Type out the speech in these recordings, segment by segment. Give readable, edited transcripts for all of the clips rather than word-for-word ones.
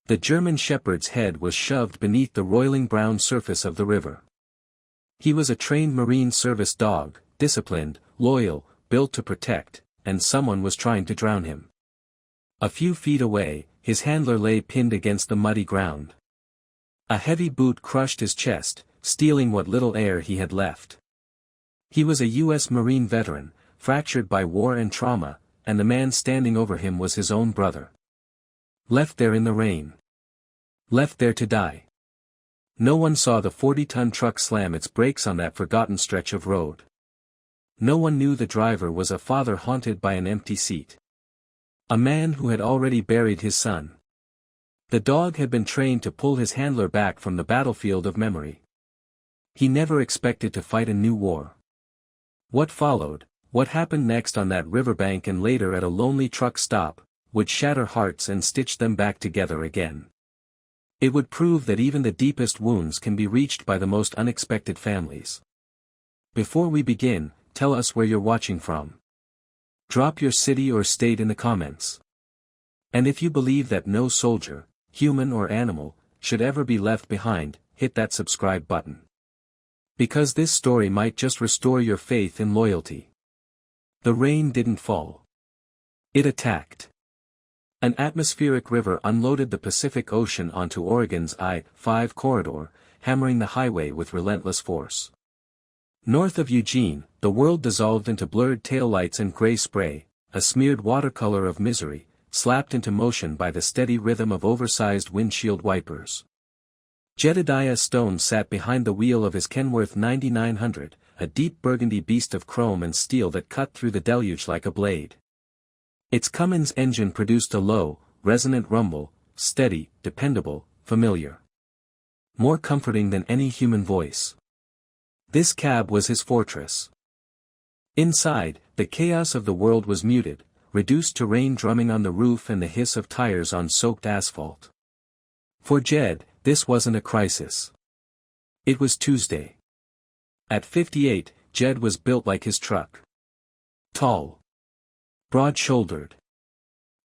The German shepherd's head was shoved beneath the roiling brown surface of the river. He was a trained Marine Service dog, disciplined, loyal, built to protect, and someone was trying to drown him. A few feet away, his handler lay pinned against the muddy ground. A heavy boot crushed his chest, stealing what little air he had left. He was a U.S. Marine veteran, fractured by war and trauma, and the man standing over him was his own brother. Left there in the rain. Left there to die. No one saw the 40-ton truck slam its brakes on that forgotten stretch of road. No one knew the driver was a father haunted by an empty seat. A man who had already buried his son. The dog had been trained to pull his handler back from the battlefield of memory. He never expected to fight a new war. What followed, what happened next on that riverbank and later at a lonely truck stop, would shatter hearts and stitch them back together again. It would prove that even the deepest wounds can be reached by the most unexpected families. Before we begin, tell us where you're watching from. Drop your city or state in the comments. And if you believe that no soldier, human or animal, should ever be left behind, hit that subscribe button. Because this story might just restore your faith in loyalty. The rain didn't fall. It attacked. An atmospheric river unloaded the Pacific Ocean onto Oregon's I-5 corridor, hammering the highway with relentless force. North of Eugene, the world dissolved into blurred taillights and gray spray, a smeared watercolor of misery, slapped into motion by the steady rhythm of oversized windshield wipers. Jedediah Stone sat behind the wheel of his Kenworth 9900, a deep burgundy beast of chrome and steel that cut through the deluge like a blade. Its Cummins engine produced a low, resonant rumble, steady, dependable, familiar. More comforting than any human voice. This cab was his fortress. Inside, the chaos of the world was muted, reduced to rain drumming on the roof and the hiss of tires on soaked asphalt. For Jed, this wasn't a crisis. It was Tuesday. At 58, Jed was built like his truck. Tall. Broad-shouldered.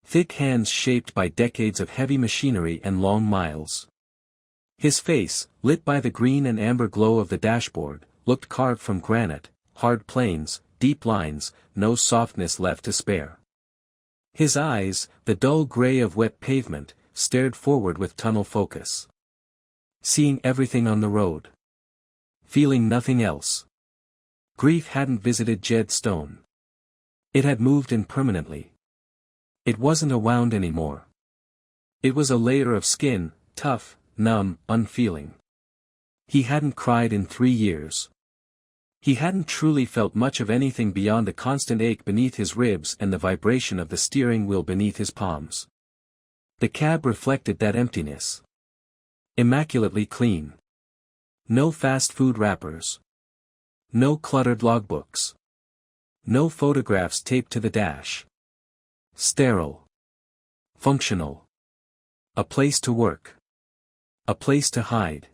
Thick hands shaped by decades of heavy machinery and long miles. His face, lit by the green and amber glow of the dashboard, looked carved from granite, hard planes, deep lines, no softness left to spare. His eyes, the dull gray of wet pavement, stared forward with tunnel focus. Seeing everything on the road. Feeling nothing else. Grief hadn't visited Jed Stone. It had moved in permanently. It wasn't a wound anymore. It was a layer of skin, tough, numb, unfeeling. He hadn't cried in 3 years. He hadn't truly felt much of anything beyond the constant ache beneath his ribs and the vibration of the steering wheel beneath his palms. The cab reflected that emptiness. Immaculately clean. No fast food wrappers. No cluttered logbooks. No photographs taped to the dash. Sterile. Functional. A place to work. A place to hide.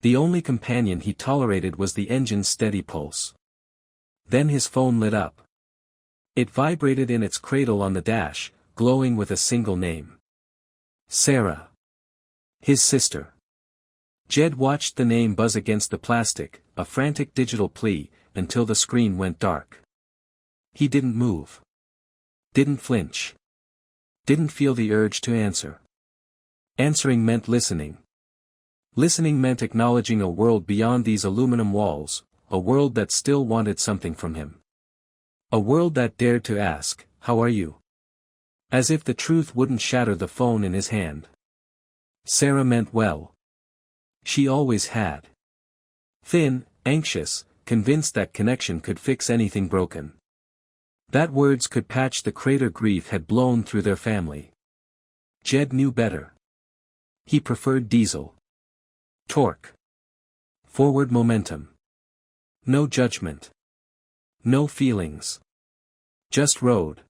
The only companion he tolerated was the engine's steady pulse. Then his phone lit up. It vibrated in its cradle on the dash, glowing with a single name. Sarah. His sister. Jed watched the name buzz against the plastic, a frantic digital plea, until the screen went dark. He didn't move. Didn't flinch. Didn't feel the urge to answer. Answering meant listening. Listening meant acknowledging a world beyond these aluminum walls, a world that still wanted something from him. A world that dared to ask, "How are you?" As if the truth wouldn't shatter the phone in his hand. Sarah meant well. She always had. Thin, anxious, convinced that connection could fix anything broken. That words could patch the crater grief had blown through their family. Jed knew better. He preferred diesel. Torque. Forward momentum. No judgment. No feelings. Just road.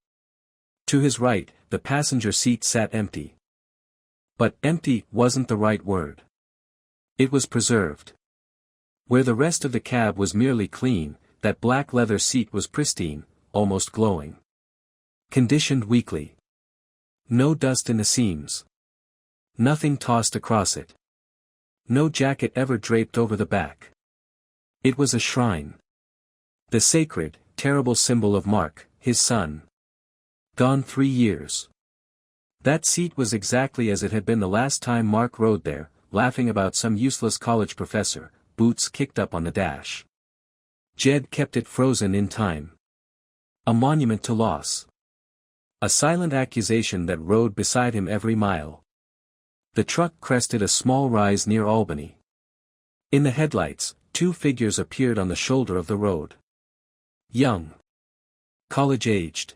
To his right, the passenger seat sat empty. But empty wasn't the right word. It was preserved. Where the rest of the cab was merely clean, that black leather seat was pristine, almost glowing. Conditioned weekly. No dust in the seams. Nothing tossed across it. No jacket ever draped over the back. It was a shrine. The sacred, terrible symbol of Mark, his son. Gone 3 years. That seat was exactly as it had been the last time Mark rode there, laughing about some useless college professor, boots kicked up on the dash. Jed kept it frozen in time. A monument to loss. A silent accusation that rode beside him every mile. The truck crested a small rise near Albany. In the headlights, 2 figures appeared on the shoulder of the road. Young. College-aged.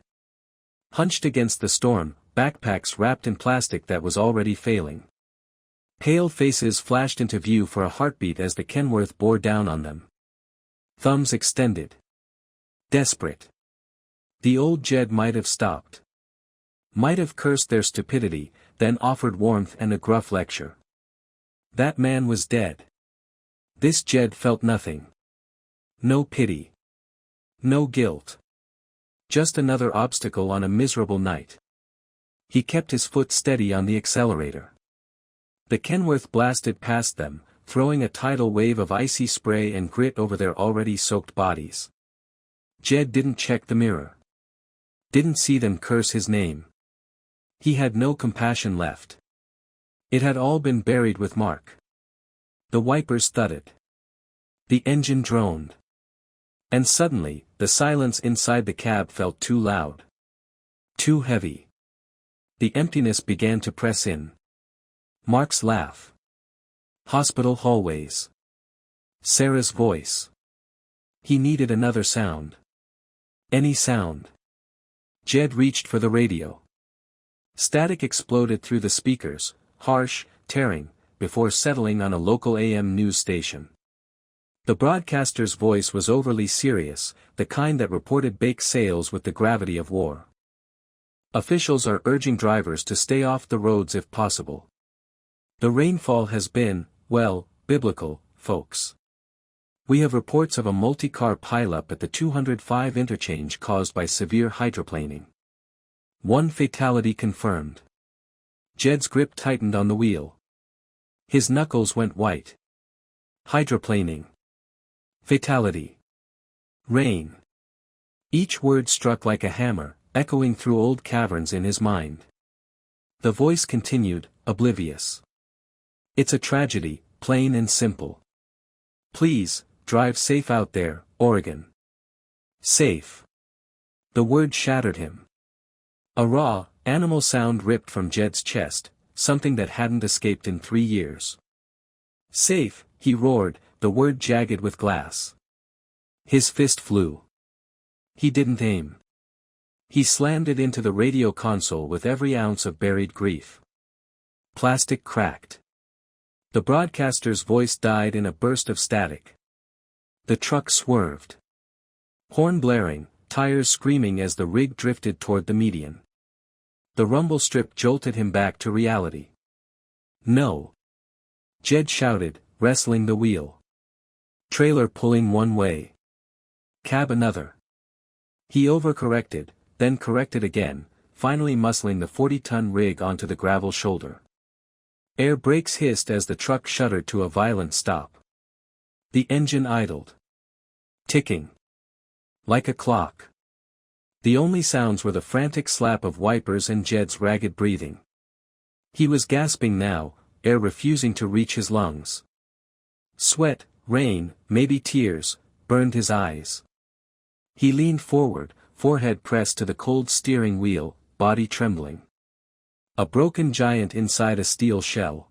Hunched against the storm, backpacks wrapped in plastic that was already failing. Pale faces flashed into view for a heartbeat as the Kenworth bore down on them. Thumbs extended. Desperate. The old Jed might have stopped. Might have cursed their stupidity, then offered warmth and a gruff lecture. That man was dead. This Jed felt nothing. No pity. No guilt. Just another obstacle on a miserable night. He kept his foot steady on the accelerator. The Kenworth blasted past them, throwing a tidal wave of icy spray and grit over their already soaked bodies. Jed didn't check the mirror. Didn't see them curse his name. He had no compassion left. It had all been buried with Mark. The wipers thudded. The engine droned. And suddenly, the silence inside the cab felt too loud. Too heavy. The emptiness began to press in. Mark's laugh. Hospital hallways. Sarah's voice. He needed another sound. Any sound. Jed reached for the radio. Static exploded through the speakers, harsh, tearing, before settling on a local AM news station. The broadcaster's voice was overly serious, the kind that reported bake sales with the gravity of war. Officials are urging drivers to stay off the roads if possible. The rainfall has been, well, biblical, folks. We have reports of a multi-car pileup at the 205 interchange caused by severe hydroplaning. 1 fatality confirmed. Jed's grip tightened on the wheel. His knuckles went white. Hydroplaning. Fatality. Rain. Each word struck like a hammer, echoing through old caverns in his mind. The voice continued, oblivious. It's a tragedy, plain and simple. Please, drive safe out there, Oregon. Safe. The word shattered him. A raw, animal sound ripped from Jed's chest, something that hadn't escaped in 3 years. Safe, he roared, the word jagged with glass. His fist flew. He didn't aim. He slammed it into the radio console with every ounce of buried grief. Plastic cracked. The broadcaster's voice died in a burst of static. The truck swerved. Horn blaring, tires screaming as the rig drifted toward the median. The rumble strip jolted him back to reality. No. Jed shouted, wrestling the wheel. Trailer pulling one way. Cab another. He overcorrected, then corrected again, finally muscling the 40-ton rig onto the gravel shoulder. Air brakes hissed as the truck shuddered to a violent stop. The engine idled. Ticking. Like a clock. The only sounds were the frantic slap of wipers and Jed's ragged breathing. He was gasping now, air refusing to reach his lungs. Sweat, rain, maybe tears, burned his eyes. He leaned forward, forehead pressed to the cold steering wheel, body trembling. A broken giant inside a steel shell.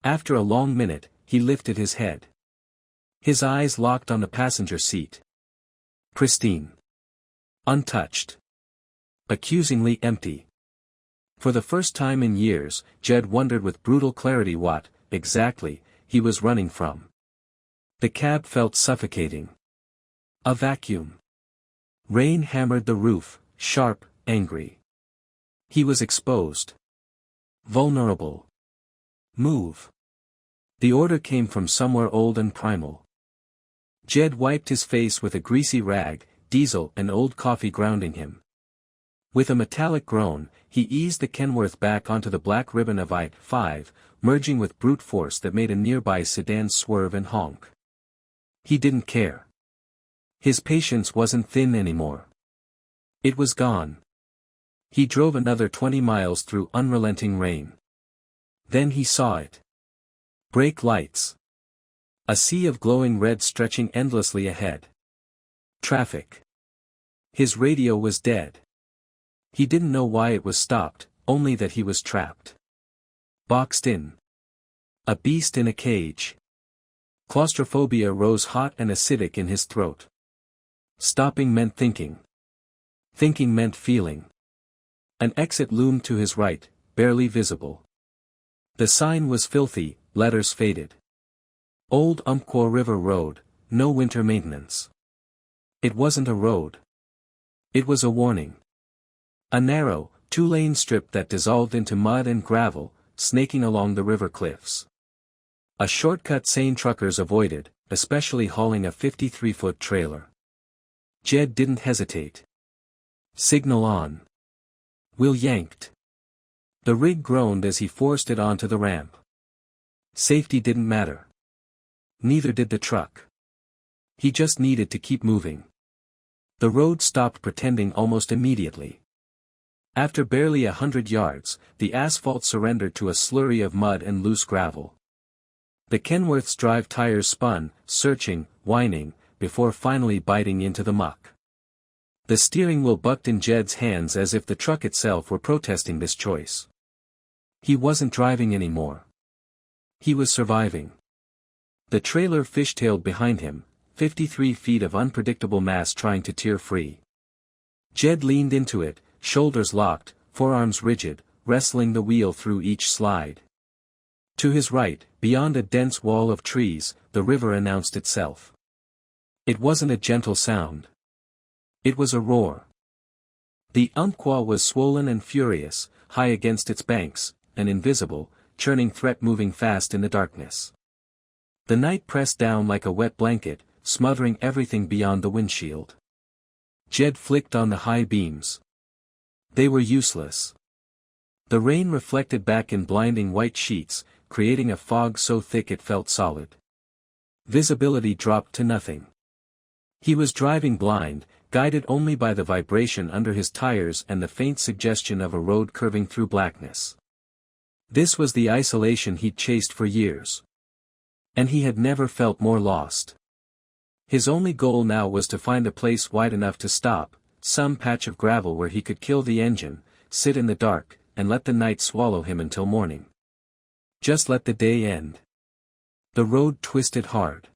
After a long minute, he lifted his head. His eyes locked on the passenger seat. Pristine. Untouched. Accusingly empty. For the first time in years, Jed wondered with brutal clarity what, exactly, he was running from. The cab felt suffocating. A vacuum. Rain hammered the roof, sharp, angry. He was exposed. Vulnerable. Move. The order came from somewhere old and primal. Jed wiped his face with a greasy rag, diesel and old coffee grounding him. With a metallic groan, he eased the Kenworth back onto the black ribbon of I-5, merging with brute force that made a nearby sedan swerve and honk. He didn't care. His patience wasn't thin anymore. It was gone. He drove another 20 miles through unrelenting rain. Then he saw it. Brake lights. A sea of glowing red stretching endlessly ahead. Traffic. His radio was dead. He didn't know why it was stopped, only that he was trapped. Boxed in. A beast in a cage. Claustrophobia rose hot and acidic in his throat. Stopping meant thinking. Thinking meant feeling. An exit loomed to his right, barely visible. The sign was filthy, letters faded. Old Umpqua River Road, no winter maintenance. It wasn't a road. It was a warning. A narrow, two-lane strip that dissolved into mud and gravel, snaking along the river cliffs. A shortcut sane truckers avoided, especially hauling a 53-foot trailer. Jed didn't hesitate. Signal on. Will yanked. The rig groaned as he forced it onto the ramp. Safety didn't matter. Neither did the truck. He just needed to keep moving. The road stopped pretending almost immediately. After barely 100 yards, the asphalt surrendered to a slurry of mud and loose gravel. The Kenworth's drive tires spun, searching, whining, before finally biting into the muck. The steering wheel bucked in Jed's hands as if the truck itself were protesting this choice. He wasn't driving anymore. He was surviving. The trailer fishtailed behind him, 53 feet of unpredictable mass trying to tear free. Jed leaned into it, shoulders locked, forearms rigid, wrestling the wheel through each slide. To his right, beyond a dense wall of trees, the river announced itself. It wasn't a gentle sound. It was a roar. The Umpqua was swollen and furious, high against its banks, an invisible, churning threat moving fast in the darkness. The night pressed down like a wet blanket, smothering everything beyond the windshield. Jed flicked on the high beams. They were useless. The rain reflected back in blinding white sheets, creating a fog so thick it felt solid. Visibility dropped to nothing. He was driving blind, guided only by the vibration under his tires and the faint suggestion of a road curving through blackness. This was the isolation he'd chased for years. And he had never felt more lost. His only goal now was to find a place wide enough to stop, some patch of gravel where he could kill the engine, sit in the dark, and let the night swallow him until morning. Just let the day end. The road twisted hard.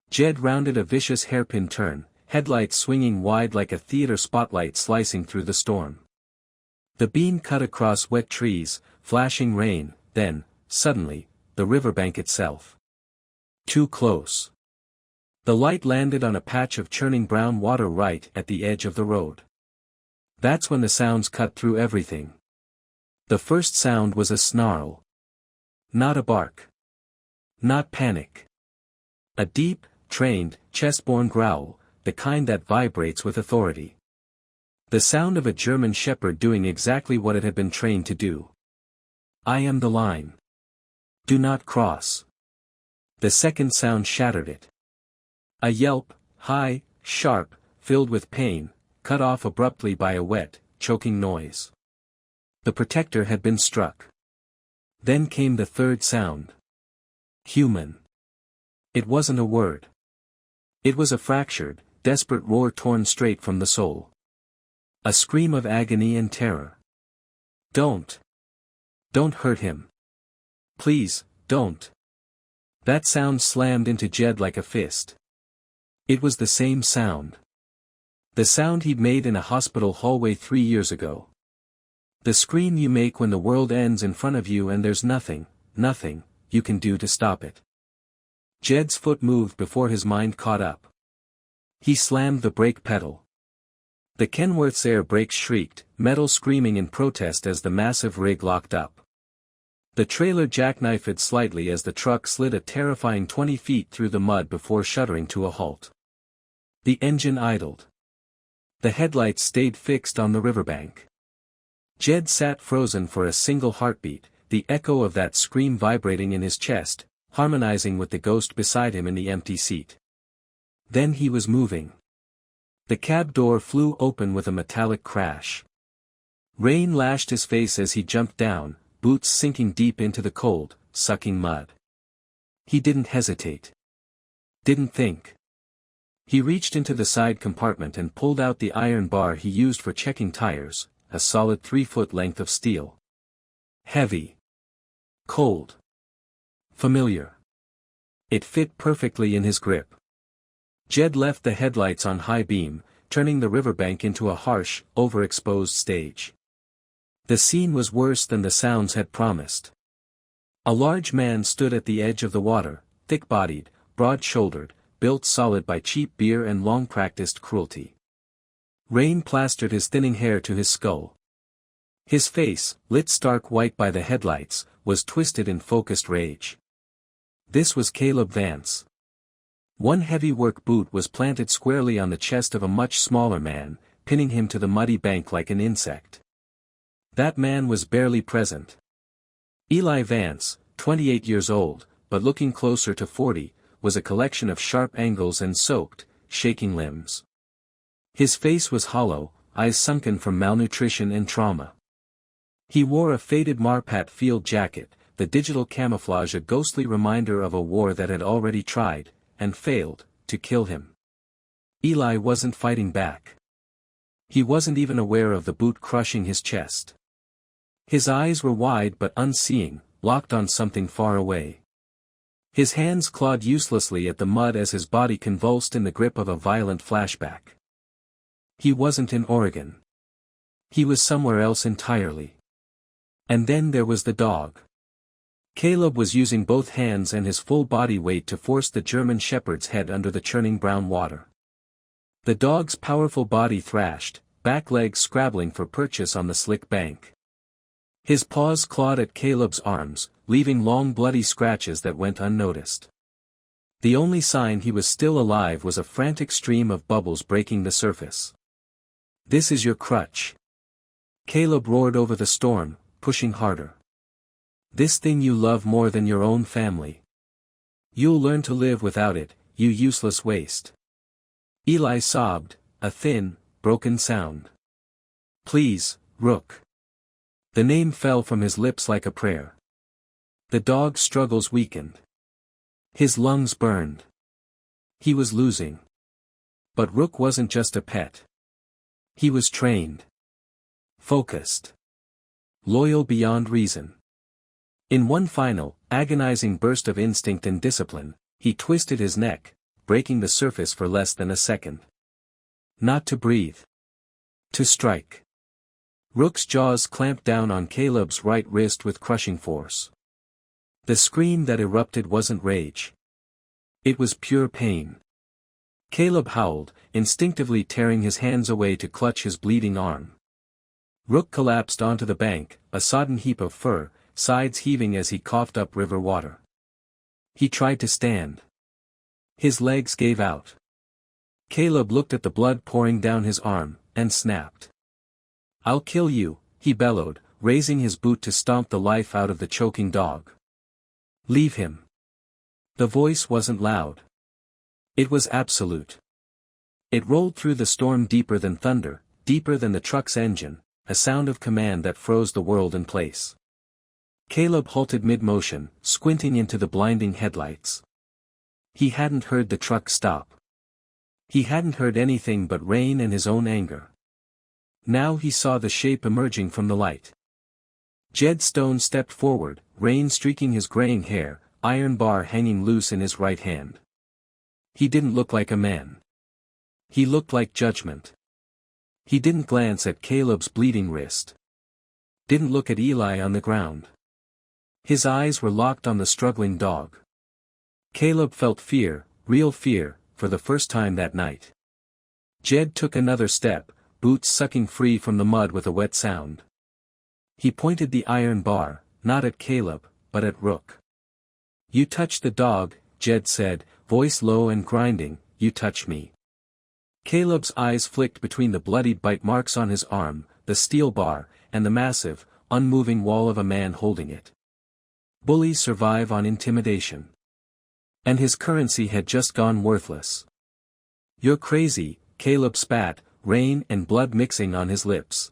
Jed rounded a vicious hairpin turn, headlights swinging wide like a theater spotlight slicing through the storm. The beam cut across wet trees, flashing rain, then, suddenly, the riverbank itself. Too close. The light landed on a patch of churning brown water right at the edge of the road. That's when the sounds cut through everything. The first sound was a snarl. Not a bark. Not panic. A deep, trained, chest-borne growl, the kind that vibrates with authority. The sound of a German shepherd doing exactly what it had been trained to do. I am the line. Do not cross. The second sound shattered it. A yelp, high, sharp, filled with pain, cut off abruptly by a wet, choking noise. The protector had been struck. Then came the third sound. Human. It wasn't a word. It was a fractured, desperate roar torn straight from the soul. A scream of agony and terror. Don't. Don't hurt him. Please, don't. That sound slammed into Jed like a fist. It was the same sound. The sound he'd made in a hospital hallway 3 years ago. The scream you make when the world ends in front of you and there's nothing, you can do to stop it. Jed's foot moved before his mind caught up. He slammed the brake pedal. The Kenworth's air brakes shrieked, metal screaming in protest as the massive rig locked up. The trailer jackknifed slightly as the truck slid a terrifying 20 feet through the mud before shuddering to a halt. The engine idled. The headlights stayed fixed on the riverbank. Jed sat frozen for a single heartbeat, the echo of that scream vibrating in his chest, harmonizing with the ghost beside him in the empty seat. Then he was moving. The cab door flew open with a metallic crash. Rain lashed his face as he jumped down, boots sinking deep into the cold, sucking mud. He didn't hesitate. Didn't think. He reached into the side compartment and pulled out the iron bar he used for checking tires, a solid 3-foot length of steel. Heavy. Cold. Familiar. It fit perfectly in his grip. Jed left the headlights on high beam, turning the riverbank into a harsh, overexposed stage. The scene was worse than the sounds had promised. A large man stood at the edge of the water, thick-bodied, broad-shouldered, built solid by cheap beer and long-practiced cruelty. Rain plastered his thinning hair to his skull. His face, lit stark white by the headlights, was twisted in focused rage. This was Caleb Vance. One heavy work boot was planted squarely on the chest of a much smaller man, pinning him to the muddy bank like an insect. That man was barely present. Eli Vance, 28 years old, but looking closer to 40, was a collection of sharp angles and soaked, shaking limbs. His face was hollow, eyes sunken from malnutrition and trauma. He wore a faded Marpat field jacket, the digital camouflage a ghostly reminder of a war that had already tried, and failed, to kill him. Eli wasn't fighting back. He wasn't even aware of the boot crushing his chest. His eyes were wide but unseeing, locked on something far away. His hands clawed uselessly at the mud as his body convulsed in the grip of a violent flashback. He wasn't in Oregon. He was somewhere else entirely. And then there was the dog. Caleb was using both hands and his full body weight to force the German shepherd's head under the churning brown water. The dog's powerful body thrashed, back legs scrabbling for purchase on the slick bank. His paws clawed at Caleb's arms, leaving long bloody scratches that went unnoticed. The only sign he was still alive was a frantic stream of bubbles breaking the surface. "This is your crutch." Caleb roared over the storm, pushing harder. "This thing you love more than your own family. You'll learn to live without it, you useless waste." Eli sobbed, a thin, broken sound. "Please, Rook." The name fell from his lips like a prayer. The dog's struggles weakened. His lungs burned. He was losing. But Rook wasn't just a pet. He was trained. Focused. Loyal beyond reason. In one final, agonizing burst of instinct and discipline, he twisted his neck, breaking the surface for less than a second. Not to breathe. To strike. Rook's jaws clamped down on Caleb's right wrist with crushing force. The scream that erupted wasn't rage. It was pure pain. Caleb howled, instinctively tearing his hands away to clutch his bleeding arm. Rook collapsed onto the bank, a sodden heap of fur, sides heaving as he coughed up river water. He tried to stand. His legs gave out. Caleb looked at the blood pouring down his arm, and snapped. "I'll kill you," he bellowed, raising his boot to stomp the life out of the choking dog. "Leave him." The voice wasn't loud. It was absolute. It rolled through the storm deeper than thunder, deeper than the truck's engine, a sound of command that froze the world in place. Caleb halted mid-motion, squinting into the blinding headlights. He hadn't heard the truck stop. He hadn't heard anything but rain and his own anger. Now he saw the shape emerging from the light. Jed Stone stepped forward, rain streaking his graying hair, iron bar hanging loose in his right hand. He didn't look like a man. He looked like judgment. He didn't glance at Caleb's bleeding wrist. Didn't look at Eli on the ground. His eyes were locked on the struggling dog. Caleb felt fear, real fear, for the first time that night. Jed took another step, boots sucking free from the mud with a wet sound. He pointed the iron bar, not at Caleb, but at Rook. "You touched the dog," Jed said, voice low and grinding, "you touch me. Caleb's eyes flicked between the bloodied bite marks on his arm, the steel bar, and the massive, unmoving wall of a man holding it. Bullies survive on intimidation. And his currency had just gone worthless. "You're crazy," Caleb spat, rain and blood mixing on his lips.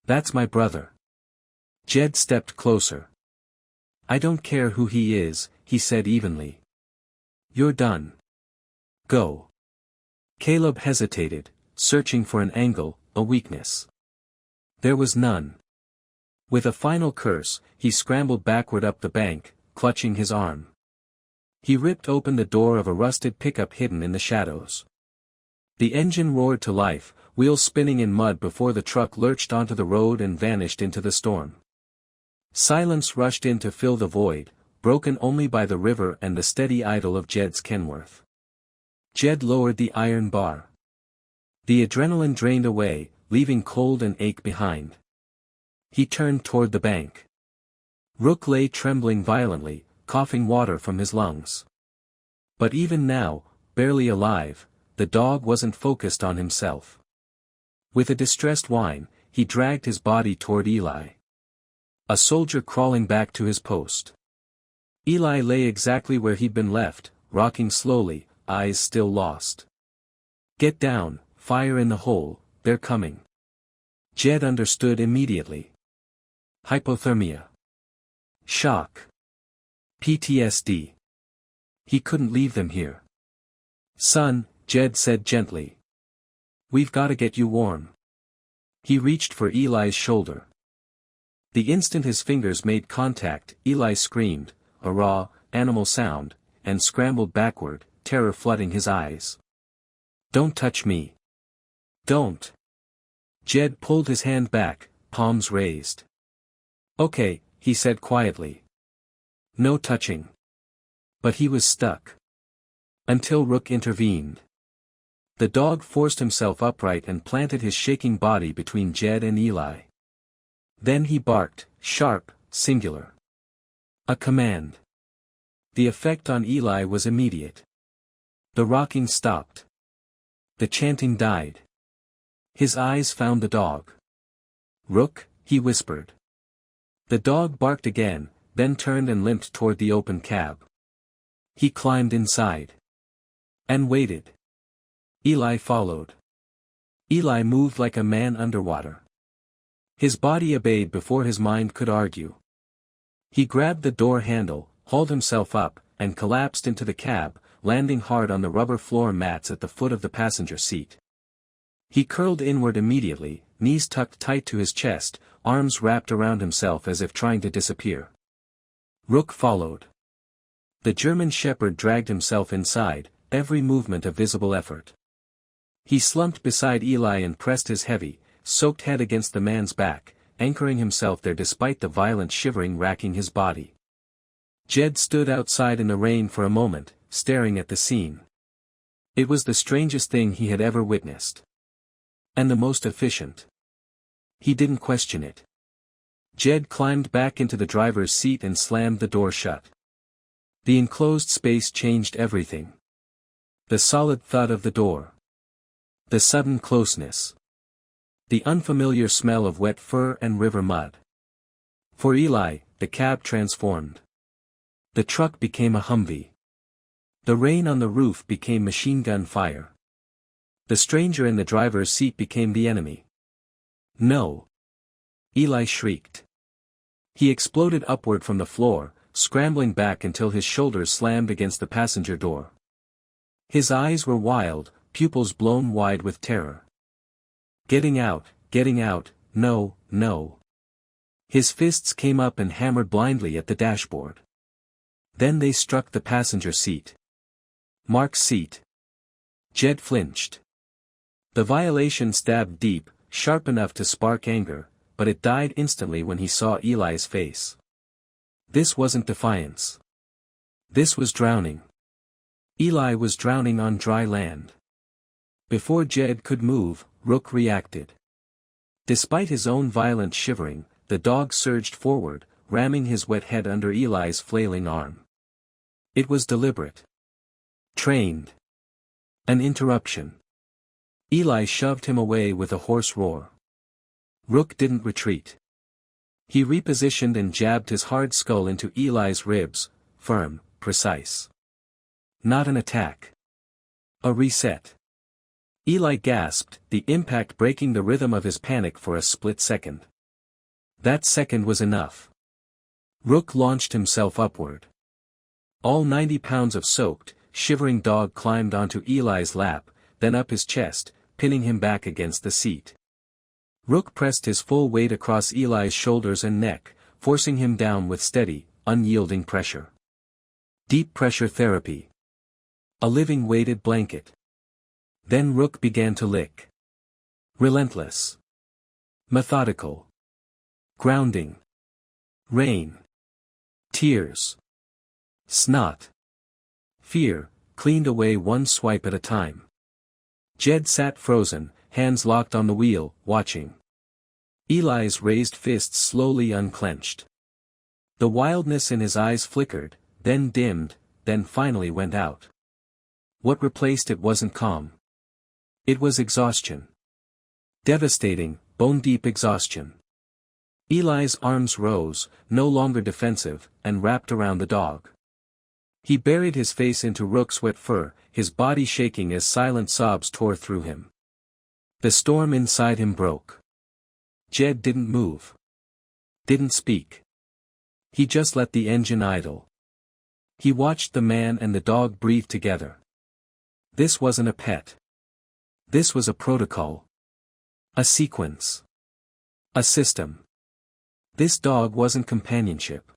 "That's my brother." Jed stepped closer. "I don't care who he is," he said evenly. "You're done. Go." Caleb hesitated, searching for an angle, a weakness. There was none. With a final curse, he scrambled backward up the bank, clutching his arm. He ripped open the door of a rusted pickup hidden in the shadows. The engine roared to life, wheels spinning in mud before the truck lurched onto the road and vanished into the storm. Silence rushed in to fill the void, broken only by the river and the steady idle of Jed's Kenworth. Jed lowered the iron bar. The adrenaline drained away, leaving cold and ache behind. He turned toward the bank. Rook lay trembling violently, coughing water from his lungs. But even now, barely alive, the dog wasn't focused on himself. With a distressed whine, he dragged his body toward Eli. A soldier crawling back to his post. Eli lay exactly where he'd been left, rocking slowly, eyes still lost. "Get down, fire in the hole, they're coming." Jed understood immediately. Hypothermia. Shock. PTSD. He couldn't leave them here. "Son," Jed said gently. "We've gotta get you warm." He reached for Eli's shoulder. The instant his fingers made contact, Eli screamed, a raw, animal sound, and scrambled backward, terror flooding his eyes. "Don't touch me. Don't." Jed pulled his hand back, palms raised. "Okay," he said quietly. "No touching." But he was stuck. Until Rook intervened. The dog forced himself upright and planted his shaking body between Jed and Eli. Then he barked, sharp, singular. A command. The effect on Eli was immediate. The rocking stopped. The chanting died. His eyes found the dog. "Rook," he whispered. The dog barked again, then turned and limped toward the open cab. He climbed inside. And waited. Eli followed. Eli moved like a man underwater. His body obeyed before his mind could argue. He grabbed the door handle, hauled himself up, and collapsed into the cab, landing hard on the rubber floor mats at the foot of the passenger seat. He curled inward immediately, knees tucked tight to his chest, arms wrapped around himself as if trying to disappear. Rook followed. The German shepherd dragged himself inside, every movement a visible effort. He slumped beside Eli and pressed his heavy, soaked head against the man's back, anchoring himself there despite the violent shivering racking his body. Jed stood outside in the rain for a moment, staring at the scene. It was the strangest thing he had ever witnessed. And the most efficient. He didn't question it. Jed climbed back into the driver's seat and slammed the door shut. The enclosed space changed everything. The solid thud of the door. The sudden closeness. The unfamiliar smell of wet fur and river mud. For Eli, the cab transformed. The truck became a Humvee. The rain on the roof became machine gun fire. The stranger in the driver's seat became the enemy. "No!" Eli shrieked. He exploded upward from the floor, scrambling back until his shoulders slammed against the passenger door. His eyes were wild, pupils blown wide with terror. Getting out, no, no. His fists came up and hammered blindly at the dashboard. Then they struck the passenger seat. Mark's seat. Jed flinched. The violation stabbed deep, sharp enough to spark anger, but it died instantly when he saw Eli's face. This wasn't defiance. This was drowning. Eli was drowning on dry land. Before Jed could move, Rook reacted. Despite his own violent shivering, the dog surged forward, ramming his wet head under Eli's flailing arm. It was deliberate. Trained. An interruption. Eli shoved him away with a hoarse roar. Rook didn't retreat. He repositioned and jabbed his hard skull into Eli's ribs, firm, precise. Not an attack. A reset. Eli gasped, the impact breaking the rhythm of his panic for a split second. That second was enough. Rook launched himself upward. All 90 pounds of soaked, shivering dog climbed onto Eli's lap, then up his chest, pinning him back against the seat. Rook pressed his full weight across Eli's shoulders and neck, forcing him down with steady, unyielding pressure. Deep pressure therapy. A living weighted blanket. Then Rook began to lick. Relentless. Methodical. Grounding. Rain. Tears. Snot. Fear, cleaned away one swipe at a time. Jed sat frozen, hands locked on the wheel, watching. Eli's raised fists slowly unclenched. The wildness in his eyes flickered, then dimmed, then finally went out. What replaced it wasn't calm. It was exhaustion. Devastating, bone-deep exhaustion. Eli's arms rose, no longer defensive, and wrapped around the dog. He buried his face into Rook's wet fur, his body shaking as silent sobs tore through him. The storm inside him broke. Jed didn't move. Didn't speak. He just let the engine idle. He watched the man and the dog breathe together. This wasn't a pet. This was a protocol. A sequence. A system. This dog wasn't companionship.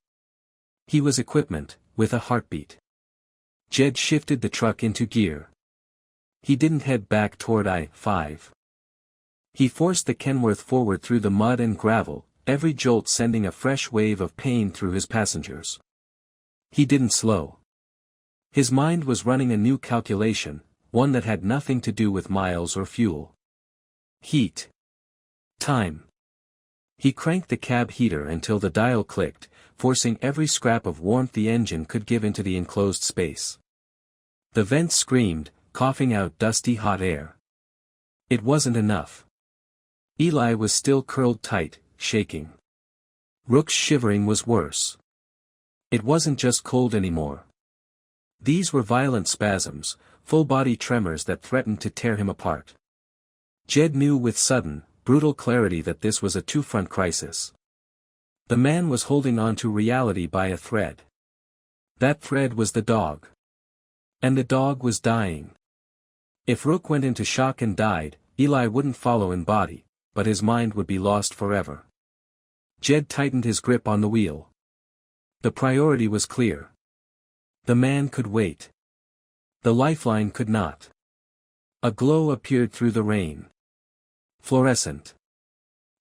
He was equipment, with a heartbeat. Jed shifted the truck into gear. He didn't head back toward I-5. He forced the Kenworth forward through the mud and gravel, every jolt sending a fresh wave of pain through his passengers. He didn't slow. His mind was running a new calculation, one that had nothing to do with miles or fuel. Heat. Time. He cranked the cab heater until the dial clicked, forcing every scrap of warmth the engine could give into the enclosed space. The vents screamed, coughing out dusty hot air. It wasn't enough. Eli was still curled tight, shaking. Rook's shivering was worse. It wasn't just cold anymore. These were violent spasms, full-body tremors that threatened to tear him apart. Jed knew with sudden, brutal clarity that this was a two-front crisis. The man was holding on to reality by a thread. That thread was the dog. And the dog was dying. If Rook went into shock and died, Eli wouldn't follow in body, but his mind would be lost forever. Jed tightened his grip on the wheel. The priority was clear. The man could wait. The lifeline could not. A glow appeared through the rain. Fluorescent.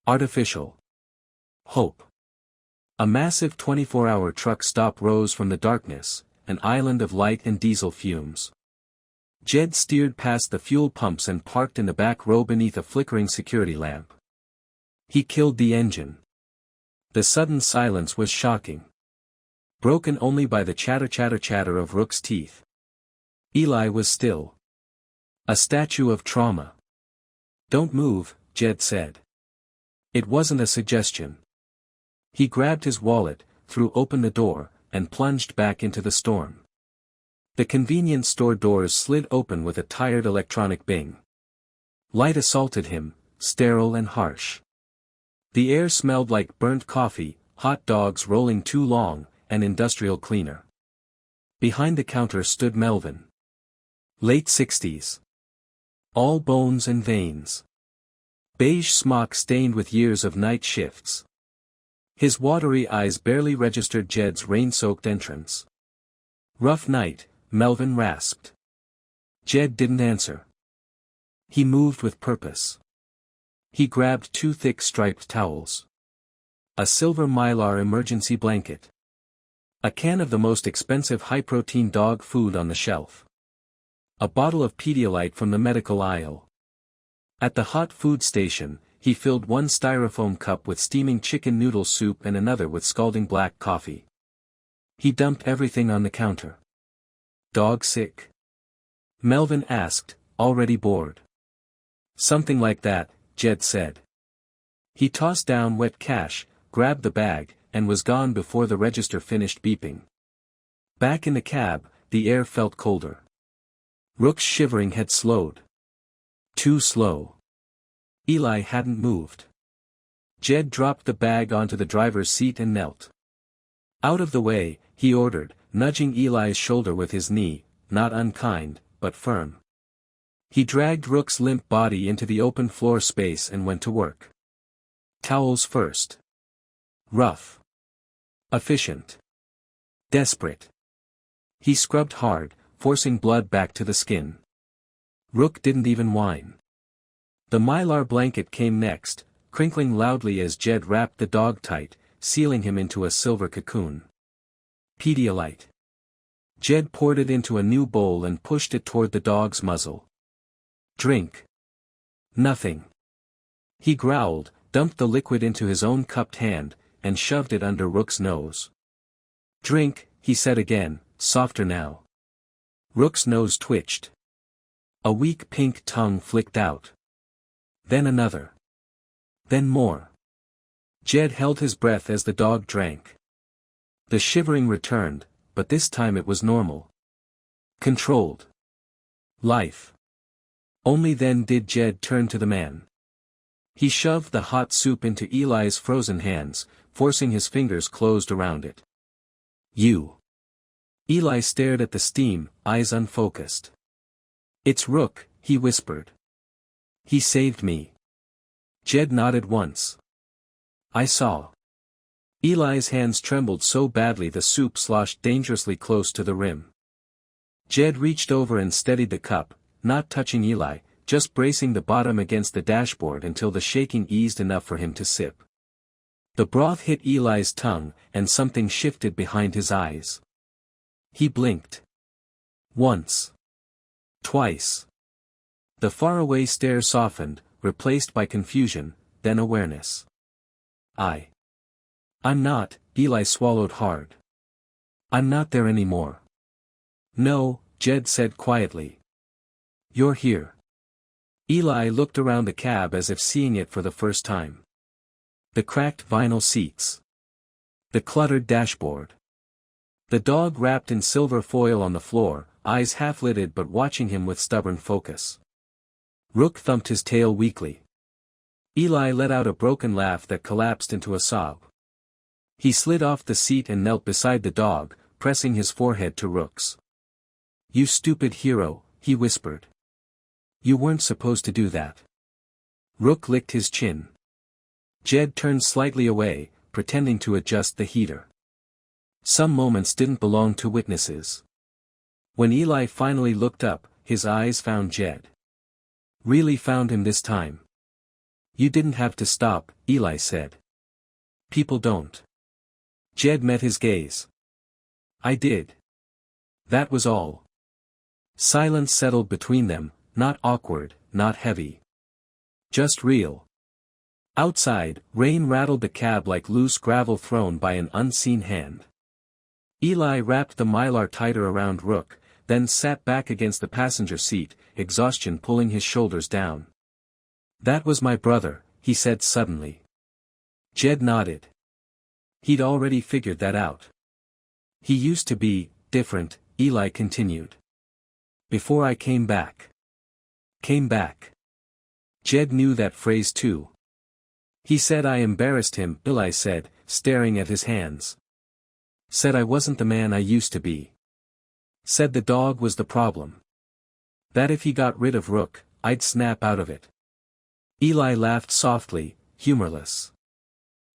Artificial. Hope. A massive 24-hour truck stop rose from the darkness, an island of light and diesel fumes. Jed steered past the fuel pumps and parked in the back row beneath a flickering security lamp. He killed the engine. The sudden silence was shocking. Broken only by the chatter of Rook's teeth. Eli was still. A statue of trauma. "Don't move," Jed said. It wasn't a suggestion. He grabbed his wallet, threw open the door, and plunged back into the storm. The convenience store doors slid open with a tired electronic bing. Light assaulted him, sterile and harsh. The air smelled like burnt coffee, hot dogs rolling too long, and industrial cleaner. Behind the counter stood Melvin. Late 60s. All bones and veins. Beige smock stained with years of night shifts. His watery eyes barely registered Jed's rain-soaked entrance. "Rough night," Melvin rasped. Jed didn't answer. He moved with purpose. He grabbed 2 thick striped towels. A silver Mylar emergency blanket. A can of the most expensive high-protein dog food on the shelf. A bottle of Pedialyte from the medical aisle. At the hot food station, he filled one styrofoam cup with steaming chicken noodle soup and another with scalding black coffee. He dumped everything on the counter. "Dog sick?" Melvin asked, already bored. Something like that, Jed said. He tossed down wet cash, grabbed the bag, and was gone before the register finished beeping. Back in the cab, the air felt colder. Rook's shivering had slowed. Too slow. Eli hadn't moved. Jed dropped the bag onto the driver's seat and knelt. Out of the way, he ordered, nudging Eli's shoulder with his knee, not unkind, but firm. He dragged Rook's limp body into the open floor space and went to work. Towels first. Rough. Efficient. Desperate. He scrubbed hard, forcing blood back to the skin. Rook didn't even whine. The mylar blanket came next, crinkling loudly as Jed wrapped the dog tight, sealing him into a silver cocoon. Pedialyte. Jed poured it into a new bowl and pushed it toward the dog's muzzle. Drink. Nothing. He growled, dumped the liquid into his own cupped hand, and shoved it under Rook's nose. Drink, he said again, softer now. Rook's nose twitched. A weak pink tongue flicked out. Then another. Then more. Jed held his breath as the dog drank. The shivering returned, but this time it was normal. Controlled. Life. Only then did Jed turn to the man. He shoved the hot soup into Eli's frozen hands, forcing his fingers closed around it. You. Eli stared at the steam, eyes unfocused. It's Rook, he whispered. He saved me. Jed nodded once. I saw. Eli's hands trembled so badly the soup sloshed dangerously close to the rim. Jed reached over and steadied the cup, not touching Eli, just bracing the bottom against the dashboard until the shaking eased enough for him to sip. The broth hit Eli's tongue, and something shifted behind his eyes. He blinked. Once. Twice. The faraway stare softened, replaced by confusion, then awareness. I'm not, Eli swallowed hard. I'm not there anymore. No, Jed said quietly. You're here. Eli looked around the cab as if seeing it for the first time. The cracked vinyl seats. The cluttered dashboard. The dog wrapped in silver foil on the floor, eyes half-lidded but watching him with stubborn focus. Rook thumped his tail weakly. Eli let out a broken laugh that collapsed into a sob. He slid off the seat and knelt beside the dog, pressing his forehead to Rook's. You stupid hero, he whispered. You weren't supposed to do that. Rook licked his chin. Jed turned slightly away, pretending to adjust the heater. Some moments didn't belong to witnesses. When Eli finally looked up, his eyes found Jed. Really found him this time. You didn't have to stop, Eli said. People don't. Jed met his gaze. I did. That was all. Silence settled between them, not awkward, not heavy. Just real. Outside, rain rattled the cab like loose gravel thrown by an unseen hand. Eli wrapped the mylar tighter around Rook, then sat back against the passenger seat, exhaustion pulling his shoulders down. That was my brother, he said suddenly. Jed nodded. He'd already figured that out. He used to be different, Eli continued. Before I came back. Came back. Jed knew that phrase too. He said I embarrassed him, Eli said, staring at his hands. Said I wasn't the man I used to be. Said the dog was the problem. That if he got rid of Rook, I'd snap out of it. Eli laughed softly, humorless.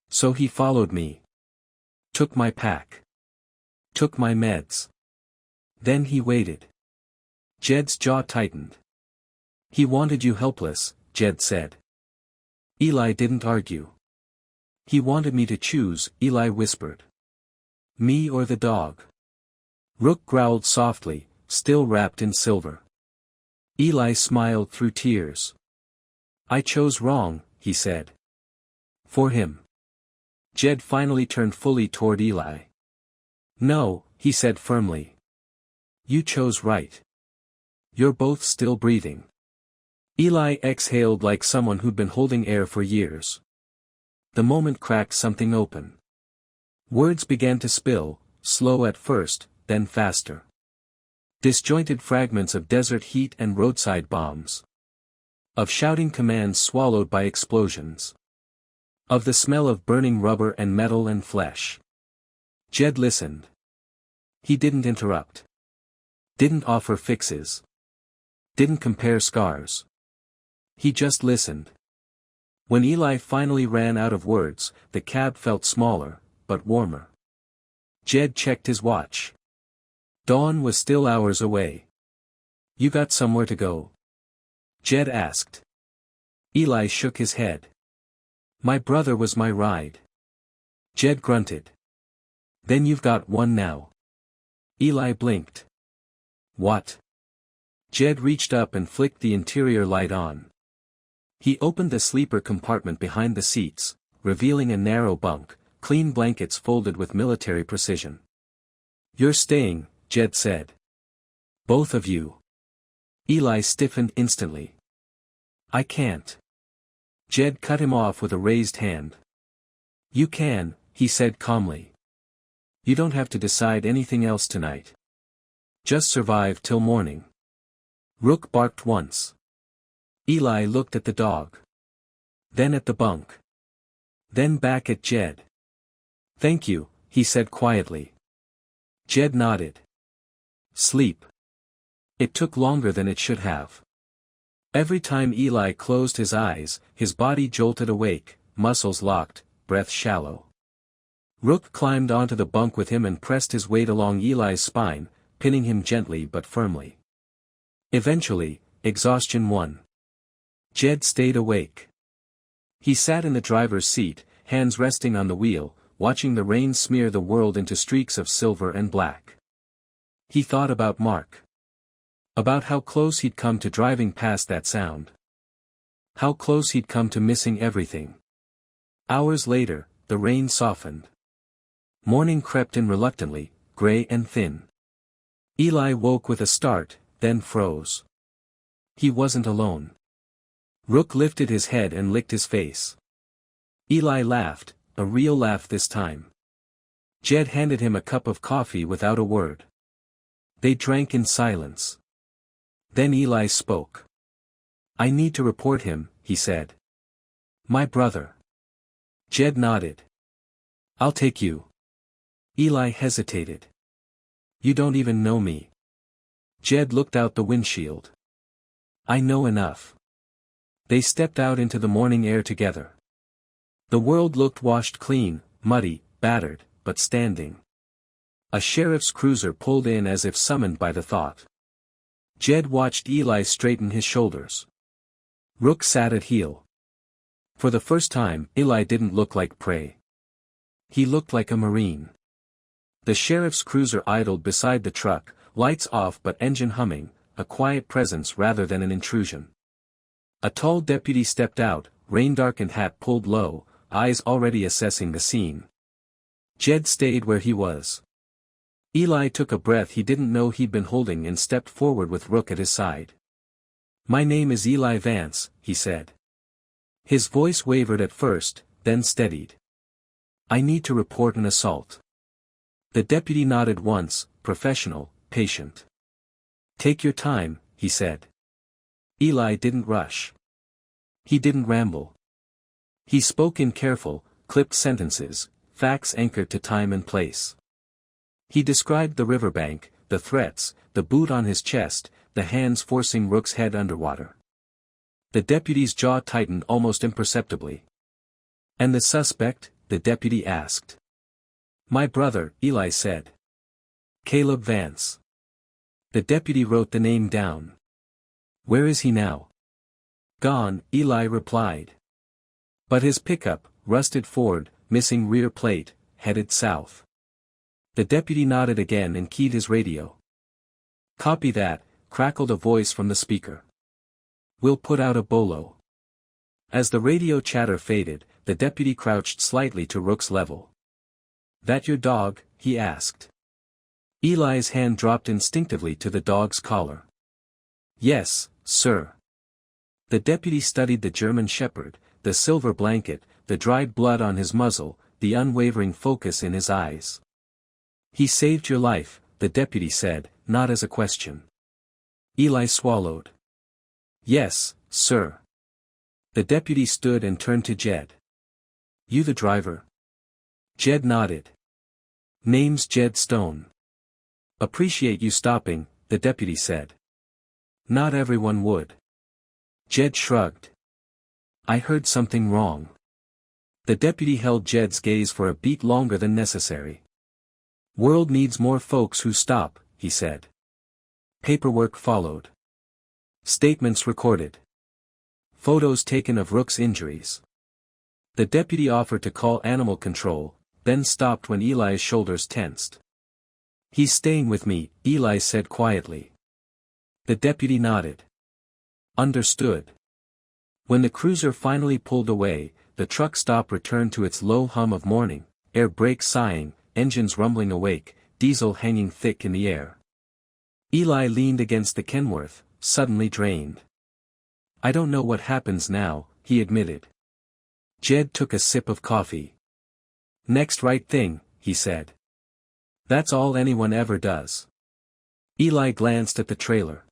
So he followed me. Took my pack. Took my meds. Then he waited. Jed's jaw tightened. He wanted you helpless, Jed said. Eli didn't argue. He wanted me to choose, Eli whispered. Me or the dog. Rook growled softly, still wrapped in silver. Eli smiled through tears. I chose wrong, he said. For him. Jed finally turned fully toward Eli. No, he said firmly. You chose right. You're both still breathing. Eli exhaled like someone who'd been holding air for years. The moment cracked something open. Words began to spill, slow at first, then faster. Disjointed fragments of desert heat and roadside bombs. Of shouting commands swallowed by explosions. Of the smell of burning rubber and metal and flesh. Jed listened. He didn't interrupt. Didn't offer fixes. Didn't compare scars. He just listened. When Eli finally ran out of words, the cab felt smaller, but warmer. Jed checked his watch. Dawn was still hours away. "You got somewhere to go?" Jed asked. Eli shook his head. "My brother was my ride." Jed grunted. "Then you've got one now." Eli blinked. "What?" Jed reached up and flicked the interior light on. He opened the sleeper compartment behind the seats, revealing a narrow bunk, clean blankets folded with military precision. "You're staying," Jed said. "Both of you." Eli stiffened instantly. "I can't." Jed cut him off with a raised hand. "You can," he said calmly. "You don't have to decide anything else tonight. Just survive till morning." Rook barked once. Eli looked at the dog. Then at the bunk. Then back at Jed. "Thank you," he said quietly. Jed nodded. Sleep. It took longer than it should have. Every time Eli closed his eyes, his body jolted awake, muscles locked, breath shallow. Rook climbed onto the bunk with him and pressed his weight along Eli's spine, pinning him gently but firmly. Eventually, exhaustion won. Jed stayed awake. He sat in the driver's seat, hands resting on the wheel, watching the rain smear the world into streaks of silver and black. He thought about Mark. About how close he'd come to driving past that sound. How close he'd come to missing everything. Hours later, the rain softened. Morning crept in reluctantly, gray and thin. Eli woke with a start, then froze. He wasn't alone. Rook lifted his head and licked his face. Eli laughed, a real laugh this time. Jed handed him a cup of coffee without a word. They drank in silence. Then Eli spoke. "I need to report him," he said. "My brother." Jed nodded. "I'll take you." Eli hesitated. "You don't even know me." Jed looked out the windshield. "I know enough." They stepped out into the morning air together. The world looked washed clean, muddy, battered, but standing. A sheriff's cruiser pulled in as if summoned by the thought. Jed watched Eli straighten his shoulders. Rook sat at heel. For the first time, Eli didn't look like prey. He looked like a Marine. The sheriff's cruiser idled beside the truck, lights off but engine humming, a quiet presence rather than an intrusion. A tall deputy stepped out, rain-darkened hat pulled low, eyes already assessing the scene. Jed stayed where he was. Eli took a breath he didn't know he'd been holding and stepped forward with Rook at his side. "My name is Eli Vance," he said. His voice wavered at first, then steadied. "I need to report an assault." The deputy nodded once, professional, patient. "Take your time," he said. Eli didn't rush. He didn't ramble. He spoke in careful, clipped sentences, facts anchored to time and place. He described the riverbank, the threats, the boot on his chest, the hands forcing Rook's head underwater. The deputy's jaw tightened almost imperceptibly. "And the suspect?" the deputy asked. "My brother," Eli said. "Caleb Vance." The deputy wrote the name down. "Where is he now?" "Gone," Eli replied. But his pickup, rusted Ford, missing rear plate, headed south. The deputy nodded again and keyed his radio. "Copy that," crackled a voice from the speaker. "We'll put out a bolo." As the radio chatter faded, the deputy crouched slightly to Rook's level. "That your dog?" he asked. Eli's hand dropped instinctively to the dog's collar. "Yes, sir." The deputy studied the German shepherd, the silver blanket, the dried blood on his muzzle, the unwavering focus in his eyes. "He saved your life," the deputy said, not as a question. Eli swallowed. "Yes, sir." The deputy stood and turned to Jed. "You the driver?" Jed nodded. "Name's Jed Stone." "Appreciate you stopping," the deputy said. "Not everyone would." Jed shrugged. "I heard something wrong." The deputy held Jed's gaze for a beat longer than necessary. "World needs more folks who stop," he said. Paperwork followed. Statements recorded. Photos taken of Rook's injuries. The deputy offered to call animal control, then stopped when Eli's shoulders tensed. "He's staying with me," Eli said quietly. The deputy nodded. "Understood." When the cruiser finally pulled away, the truck stop returned to its low hum of morning, air brakes sighing, engines rumbling awake, diesel hanging thick in the air. Eli leaned against the Kenworth, suddenly drained. "I don't know what happens now," he admitted. Jed took a sip of coffee. "Next right thing," he said. "That's all anyone ever does." Eli glanced at the trailer.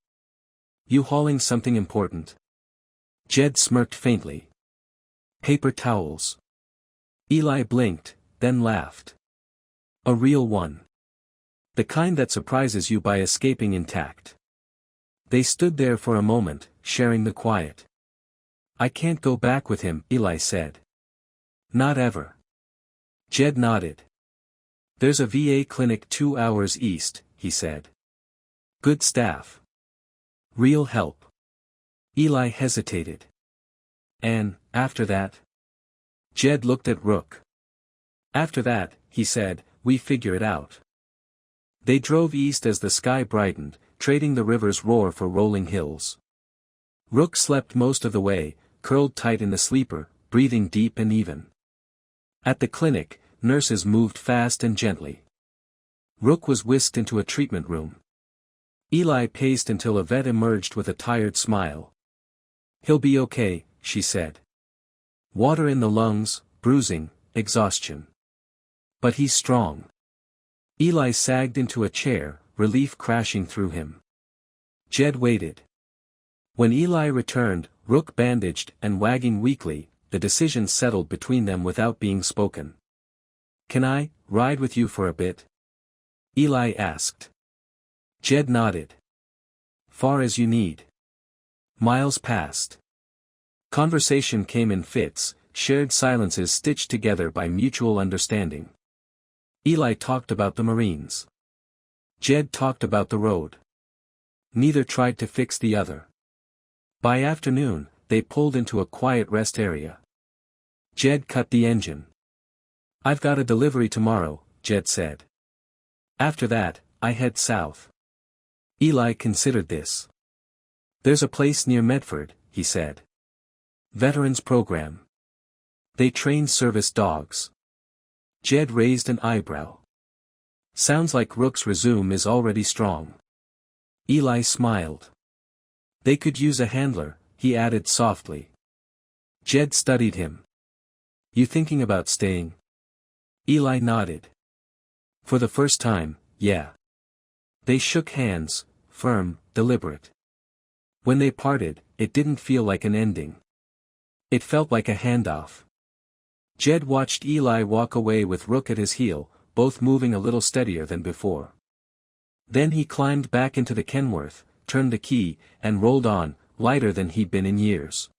"You hauling something important?" Jed smirked faintly. "Paper towels." Eli blinked, then laughed. "A real one. The kind that surprises you by escaping intact." They stood there for a moment, sharing the quiet. "I can't go back with him," Eli said. "Not ever." Jed nodded. "There's a VA clinic 2 hours east," he said. "Good staff. Real help." Eli hesitated. "And, after that?" Jed looked at Rook. "After that," he said, "we figure it out." They drove east as the sky brightened, trading the river's roar for rolling hills. Rook slept most of the way, curled tight in the sleeper, breathing deep and even. At the clinic, nurses moved fast and gently. Rook was whisked into a treatment room. Eli paced until a vet emerged with a tired smile. "He'll be okay," she said. "Water in the lungs, bruising, exhaustion. But he's strong." Eli sagged into a chair, relief crashing through him. Jed waited. When Eli returned, Rook bandaged and wagging weakly, the decision settled between them without being spoken. "Can I ride with you for a bit?" Eli asked. Jed nodded. "Far as you need." Miles passed. Conversation came in fits, shared silences stitched together by mutual understanding. Eli talked about the Marines. Jed talked about the road. Neither tried to fix the other. By afternoon, they pulled into a quiet rest area. Jed cut the engine. "I've got a delivery tomorrow," Jed said. "After that, I head south." Eli considered this. "There's a place near Medford," he said. "Veterans program. They train service dogs." Jed raised an eyebrow. "Sounds like Rook's resume is already strong." Eli smiled. "They could use a handler," he added softly. Jed studied him. "You thinking about staying?" Eli nodded. "For the first time, yeah." They shook hands, firm, deliberate. When they parted, it didn't feel like an ending. It felt like a handoff. Jed watched Eli walk away with Rook at his heel, both moving a little steadier than before. Then he climbed back into the Kenworth, turned the key, and rolled on, lighter than he'd been in years.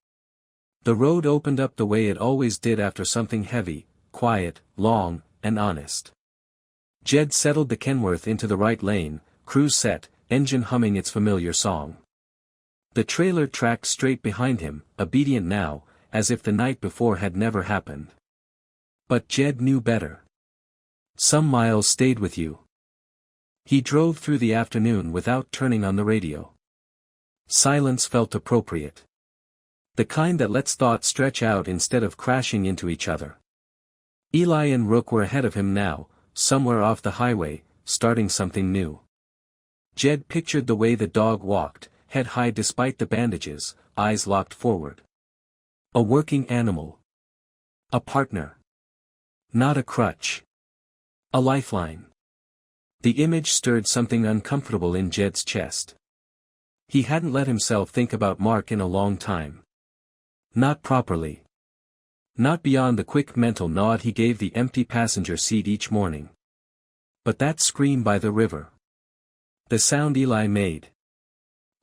The road opened up the way it always did after something heavy, quiet, long, and honest. Jed settled the Kenworth into the right lane, cruise set, engine humming its familiar song. The trailer tracked straight behind him, obedient now, as if the night before had never happened. But Jed knew better. "Some miles stayed with you." He drove through the afternoon without turning on the radio. Silence felt appropriate. The kind that lets thoughts stretch out instead of crashing into each other. Eli and Rook were ahead of him now, somewhere off the highway, starting something new. Jed pictured the way the dog walked, head high despite the bandages, eyes locked forward. A working animal. A partner. Not a crutch. A lifeline. The image stirred something uncomfortable in Jed's chest. He hadn't let himself think about Mark in a long time. Not properly. Not beyond the quick mental nod he gave the empty passenger seat each morning. But that scream by the river. The sound Eli made.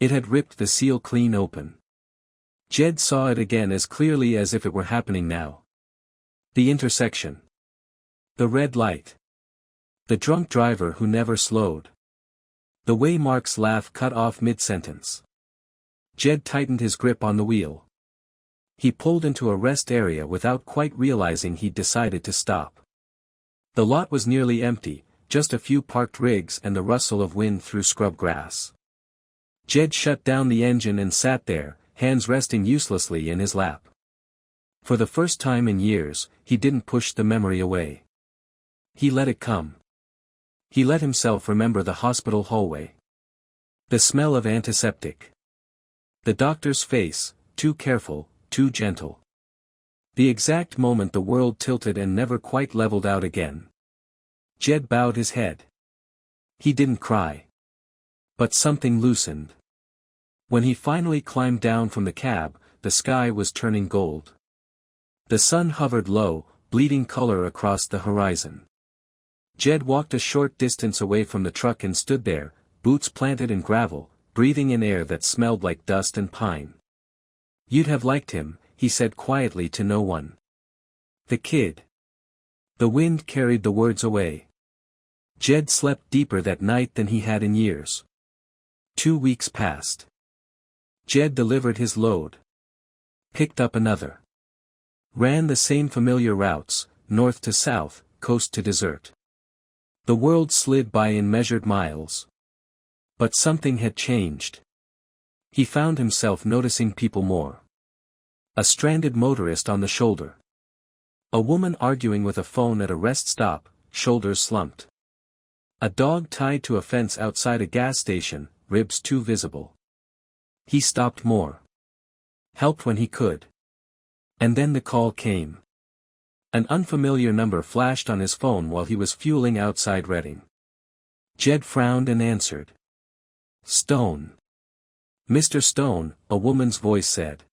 It had ripped the seal clean open. Jed saw it again as clearly as if it were happening now. The intersection. The red light. The drunk driver who never slowed. The way Mark's laugh cut off mid-sentence. Jed tightened his grip on the wheel. He pulled into a rest area without quite realizing he'd decided to stop. The lot was nearly empty, just a few parked rigs and the rustle of wind through scrub grass. Jed shut down the engine and sat there, hands resting uselessly in his lap. For the first time in years, he didn't push the memory away. He let it come. He let himself remember the hospital hallway. The smell of antiseptic. The doctor's face, too careful, too gentle. The exact moment the world tilted and never quite leveled out again. Jed bowed his head. He didn't cry. But something loosened. When he finally climbed down from the cab, the sky was turning gold. The sun hovered low, bleeding color across the horizon. Jed walked a short distance away from the truck and stood there, boots planted in gravel, breathing in air that smelled like dust and pine. "You'd have liked him," he said quietly to no one. "The kid." The wind carried the words away. Jed slept deeper that night than he had in years. 2 weeks passed. Jed delivered his load. Picked up another. Ran the same familiar routes, north to south, coast to desert. The world slid by in measured miles. But something had changed. He found himself noticing people more. A stranded motorist on the shoulder. A woman arguing with a phone at a rest stop, shoulders slumped. A dog tied to a fence outside a gas station, ribs too visible. He stopped more. Helped when he could. And then the call came. An unfamiliar number flashed on his phone while he was fueling outside Reading. Jed frowned and answered. "Stone." "Mr. Stone," a woman's voice said.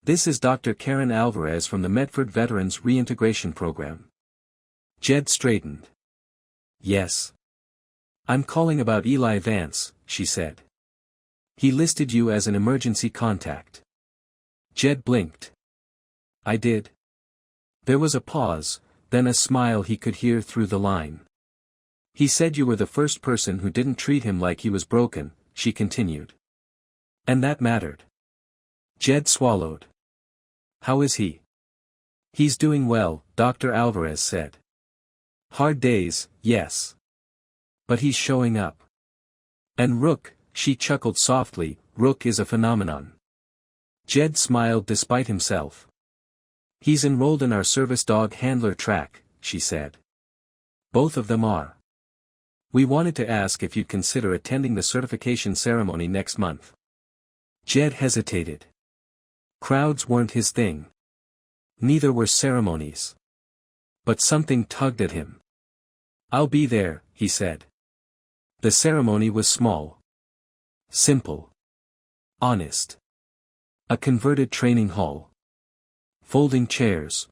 "This is Dr. Karen Alvarez from the Medford Veterans Reintegration Program." Jed straightened. "Yes. I'm calling about Eli Vance," she said. "He listed you as an emergency contact." Jed blinked. "I did." There was a pause, then a smile he could hear through the line. "He said you were the first person who didn't treat him like he was broken," she continued. "And that mattered." Jed swallowed. "How is he?" "He's doing well," Dr. Alvarez said. "Hard days, yes. But he's showing up." "And Rook," she chuckled softly, "Rook is a phenomenon." Jed smiled despite himself. "He's enrolled in our service dog handler track," she said. "Both of them are. We wanted to ask if you'd consider attending the certification ceremony next month." Jed hesitated. Crowds weren't his thing. Neither were ceremonies. But something tugged at him. "I'll be there," he said. The ceremony was small. Simple. Honest. A converted training hall. Folding chairs.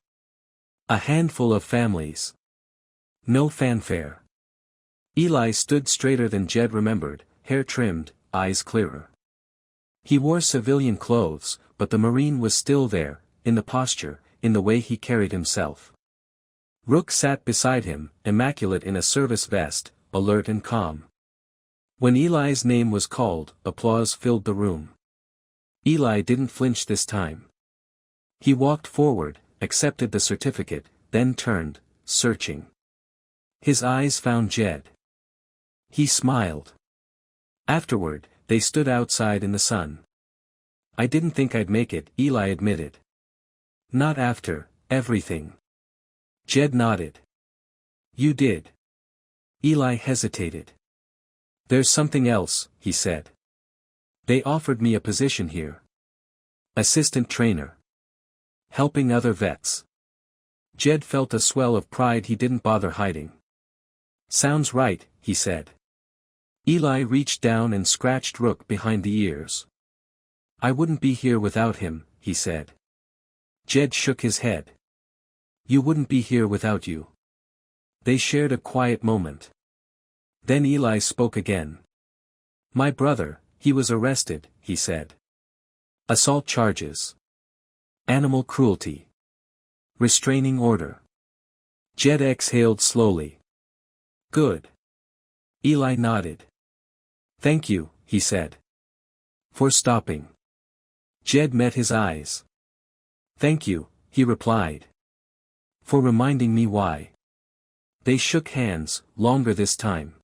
A handful of families. No fanfare. Eli stood straighter than Jed remembered, hair trimmed, eyes clearer. He wore civilian clothes, but the Marine was still there, in the posture, in the way he carried himself. Rook sat beside him, immaculate in a service vest, alert and calm. When Eli's name was called, applause filled the room. Eli didn't flinch this time. He walked forward, accepted the certificate, then turned, searching. His eyes found Jed. He smiled. Afterward, they stood outside in the sun. "I didn't think I'd make it," Eli admitted. "Not after everything." Jed nodded. "You did." Eli hesitated. "There's something else," he said. They offered me a position here. Assistant trainer. Helping other vets. Jed felt a swell of pride he didn't bother hiding. Sounds right, he said. Eli reached down and scratched Rook behind the ears. I wouldn't be here without him, he said. Jed shook his head. You wouldn't be here without you. They shared a quiet moment. Then Eli spoke again. My brother, he was arrested, he said. Assault charges. Animal cruelty. Restraining order. Jed exhaled slowly. Good. Eli nodded. Thank you, he said. For stopping. Jed met his eyes. Thank you, he replied. For reminding me why. They shook hands, longer this time.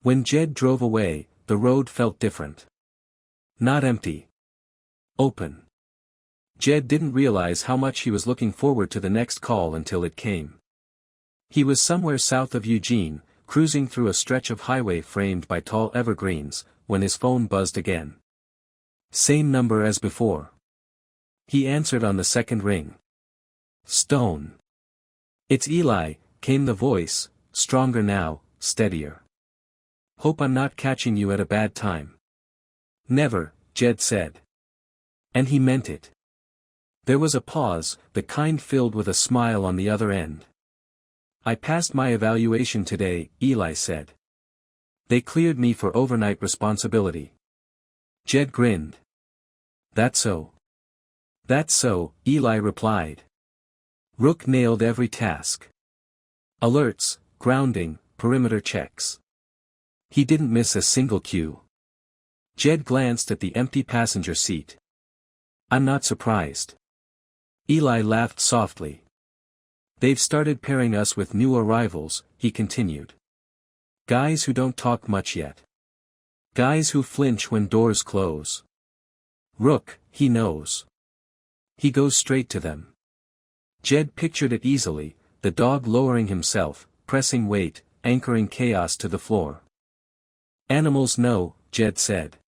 When Jed drove away, the road felt different. Not empty. Open. Jed didn't realize how much he was looking forward to the next call until it came. He was somewhere south of Eugene, cruising through a stretch of highway framed by tall evergreens, when his phone buzzed again. Same number as before. He answered on the second ring. Stone. It's Eli, came the voice, stronger now, steadier. Hope I'm not catching you at a bad time. Never, Jed said. And he meant it. There was a pause, the kind filled with a smile on the other end. I passed my evaluation today, Eli said. They cleared me for overnight responsibility. Jed grinned. That's so. That's so, Eli replied. Rook nailed every task. Alerts, grounding, perimeter checks. He didn't miss a single cue. Jed glanced at the empty passenger seat. I'm not surprised. Eli laughed softly. They've started pairing us with new arrivals, he continued. Guys who don't talk much yet. Guys who flinch when doors close. Rook, he knows. He goes straight to them. Jed pictured it easily, the dog lowering himself, pressing weight, anchoring chaos to the floor. Animals know, Jed said.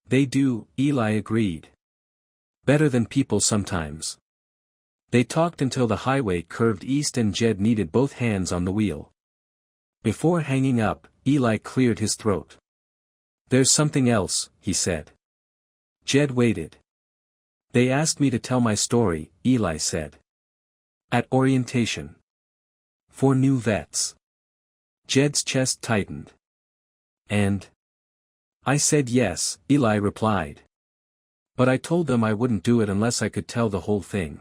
They do, Eli agreed. Better than people sometimes. They talked until the highway curved east and Jed needed both hands on the wheel. Before hanging up, Eli cleared his throat. There's something else, he said. Jed waited. They asked me to tell my story, Eli said. At orientation. For new vets. Jed's chest tightened. And? I said yes, Eli replied. But I told them I wouldn't do it unless I could tell the whole thing.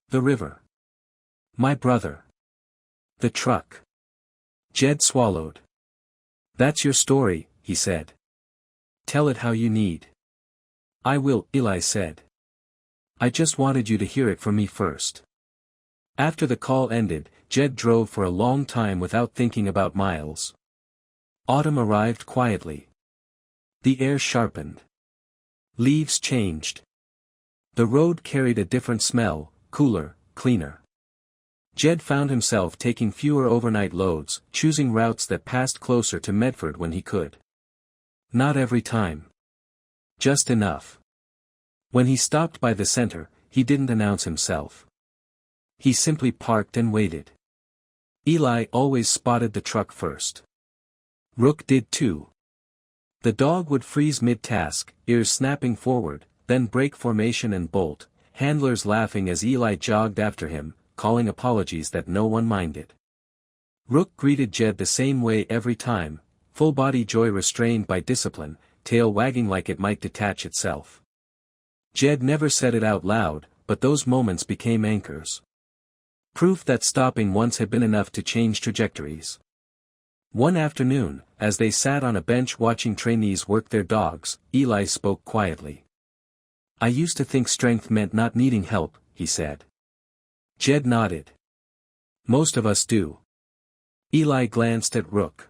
The river. My brother. The truck. Jed swallowed. That's your story, he said. Tell it how you need. I will, Eli said. I just wanted you to hear it from me first. After the call ended, Jed drove for a long time without thinking about miles. Autumn arrived quietly. The air sharpened. Leaves changed. The road carried a different smell, cooler, cleaner. Jed found himself taking fewer overnight loads, choosing routes that passed closer to Medford when he could. Not every time. Just enough. When he stopped by the center, he didn't announce himself. He simply parked and waited. Eli always spotted the truck first. Rook did too. The dog would freeze mid-task, ears snapping forward, then break formation and bolt, handlers laughing as Eli jogged after him, calling apologies that no one minded. Rook greeted Jed the same way every time, full-body joy restrained by discipline, tail wagging like it might detach itself. Jed never said it out loud, but those moments became anchors. Proof that stopping once had been enough to change trajectories. One afternoon, as they sat on a bench watching trainees work their dogs, Eli spoke quietly. I used to think strength meant not needing help, he said. Jed nodded. Most of us do. Eli glanced at Rook.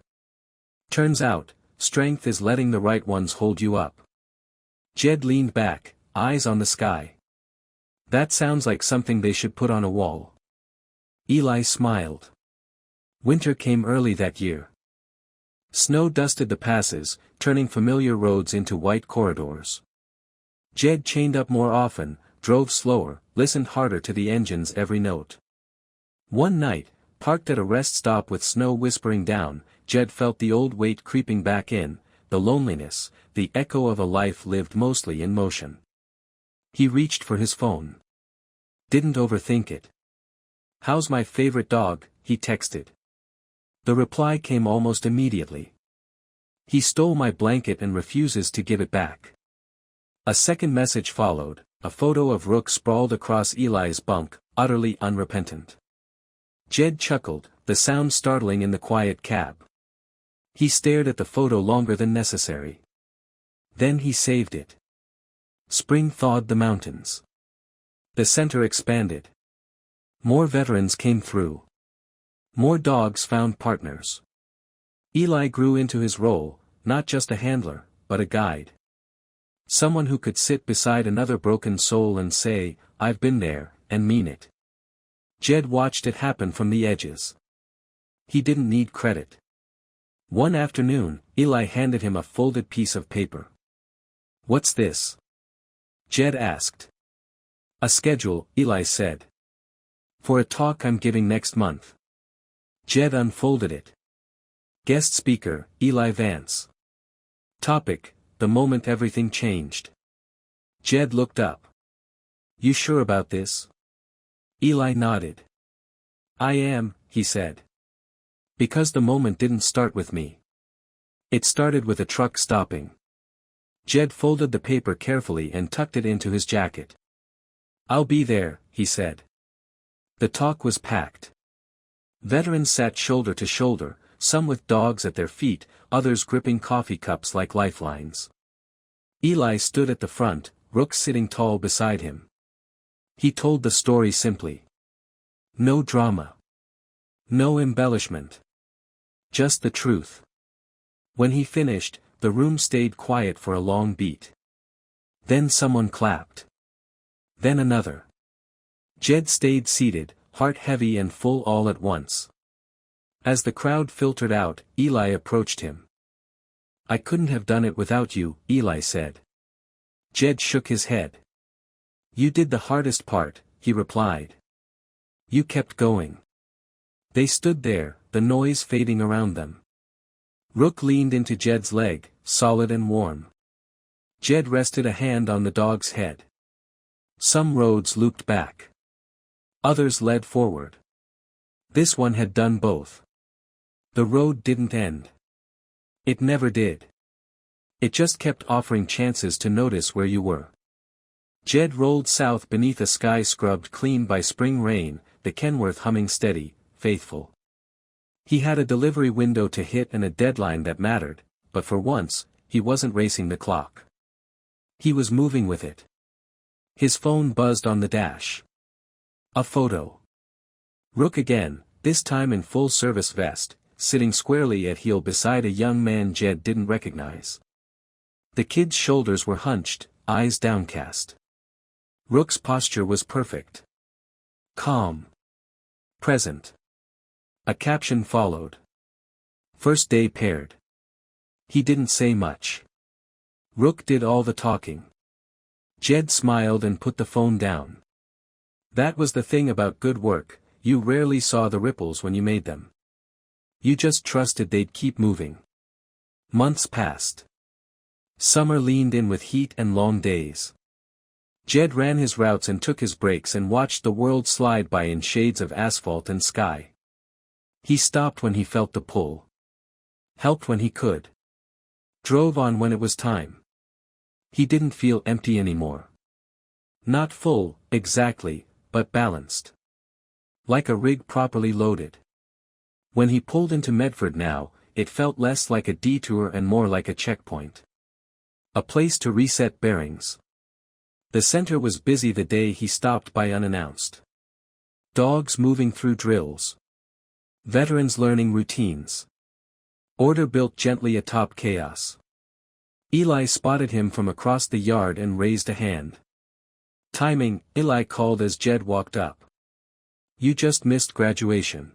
Turns out, strength is letting the right ones hold you up. Jed leaned back, eyes on the sky. That sounds like something they should put on a wall. Eli smiled. Winter came early that year. Snow dusted the passes, turning familiar roads into white corridors. Jed chained up more often, drove slower, listened harder to the engine's every note. One night, parked at a rest stop with snow whispering down, Jed felt the old weight creeping back in, the loneliness, the echo of a life lived mostly in motion. He reached for his phone. Didn't overthink it. "How's my favorite dog?" he texted. The reply came almost immediately. "He stole my blanket and refuses to give it back." A second message followed, a photo of Rook sprawled across Eli's bunk, utterly unrepentant. Jed chuckled, the sound startling in the quiet cab. He stared at the photo longer than necessary. Then he saved it. Spring thawed the mountains. The center expanded. More veterans came through. More dogs found partners. Eli grew into his role, not just a handler, but a guide. Someone who could sit beside another broken soul and say, "I've been there," and mean it. Jed watched it happen from the edges. He didn't need credit. One afternoon, Eli handed him a folded piece of paper. "What's this?" Jed asked. "A schedule," Eli said. "For a talk I'm giving next month." Jed unfolded it. Guest speaker, Eli Vance. Topic: the moment everything changed. Jed looked up. "You sure about this?" Eli nodded. "I am," he said. "Because the moment didn't start with me. It started with a truck stopping." Jed folded the paper carefully and tucked it into his jacket. "I'll be there," he said. The talk was packed. Veterans sat shoulder to shoulder, some with dogs at their feet, others gripping coffee cups like lifelines. Eli stood at the front, Rook sitting tall beside him. He told the story simply. No drama. No embellishment. Just the truth. When he finished, the room stayed quiet for a long beat. Then someone clapped. Then another. Jed stayed seated, heart heavy and full all at once. As the crowd filtered out, Eli approached him. "I couldn't have done it without you," Eli said. Jed shook his head. "You did the hardest part," he replied. "You kept going." They stood there, the noise fading around them. Rook leaned into Jed's leg, solid and warm. Jed rested a hand on the dog's head. Some roads looped back. Others led forward. This one had done both. The road didn't end. It never did. It just kept offering chances to notice where you were. Jed rolled south beneath a sky scrubbed clean by spring rain, the Kenworth humming steady, faithful. He had a delivery window to hit and a deadline that mattered, but for once, he wasn't racing the clock. He was moving with it. His phone buzzed on the dash. A photo. Rook again, this time in full service vest, sitting squarely at heel beside a young man Jed didn't recognize. The kid's shoulders were hunched, eyes downcast. Rook's posture was perfect. Calm. Present. A caption followed. First day paired. He didn't say much. Rook did all the talking. Jed smiled and put the phone down. That was the thing about good work, you rarely saw the ripples when you made them. You just trusted they'd keep moving. Months passed. Summer leaned in with heat and long days. Jed ran his routes and took his breaks and watched the world slide by in shades of asphalt and sky. He stopped when he felt the pull. Helped when he could. Drove on when it was time. He didn't feel empty anymore. Not full, exactly, but balanced. Like a rig properly loaded. When he pulled into Medford now, it felt less like a detour and more like a checkpoint. A place to reset bearings. The center was busy the day he stopped by unannounced. Dogs moving through drills. Veterans learning routines. Order built gently atop chaos. Eli spotted him from across the yard and raised a hand. Timing, Eli called as Jed walked up. You just missed graduation.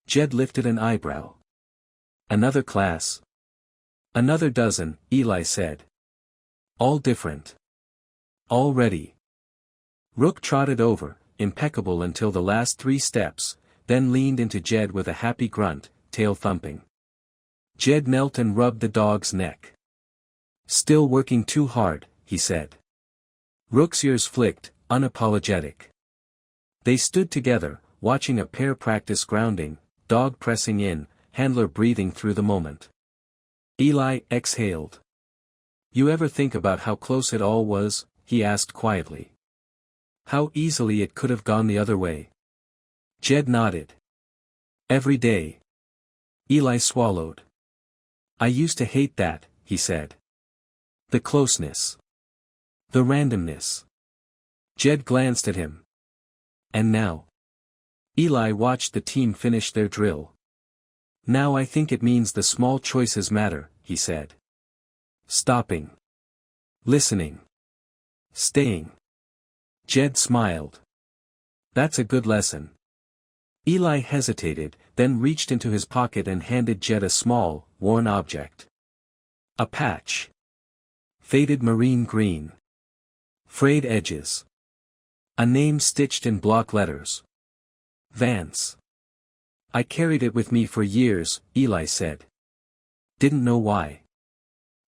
Jed lifted an eyebrow. Another class. Another dozen, Eli said. All different. All ready. Rook trotted over, impeccable until the last 3 steps, then leaned into Jed with a happy grunt, tail thumping. Jed knelt and rubbed the dog's neck. Still working too hard, he said. Rook's ears flicked, unapologetic. They stood together, watching a pair practice grounding, dog pressing in, handler breathing through the moment. Eli exhaled. You ever think about how close it all was? He asked quietly. How easily it could have gone the other way. Jed nodded. Every day. Eli swallowed. I used to hate that, he said. The closeness. The randomness. Jed glanced at him. And now? Eli watched the team finish their drill. Now I think it means the small choices matter, he said. Stopping. Listening. Staying. Jed smiled. That's a good lesson. Eli hesitated, then reached into his pocket and handed Jed a small, worn object. A patch. Faded marine green. Frayed edges. A name stitched in block letters. Vance. I carried it with me for years, Eli said. Didn't know why.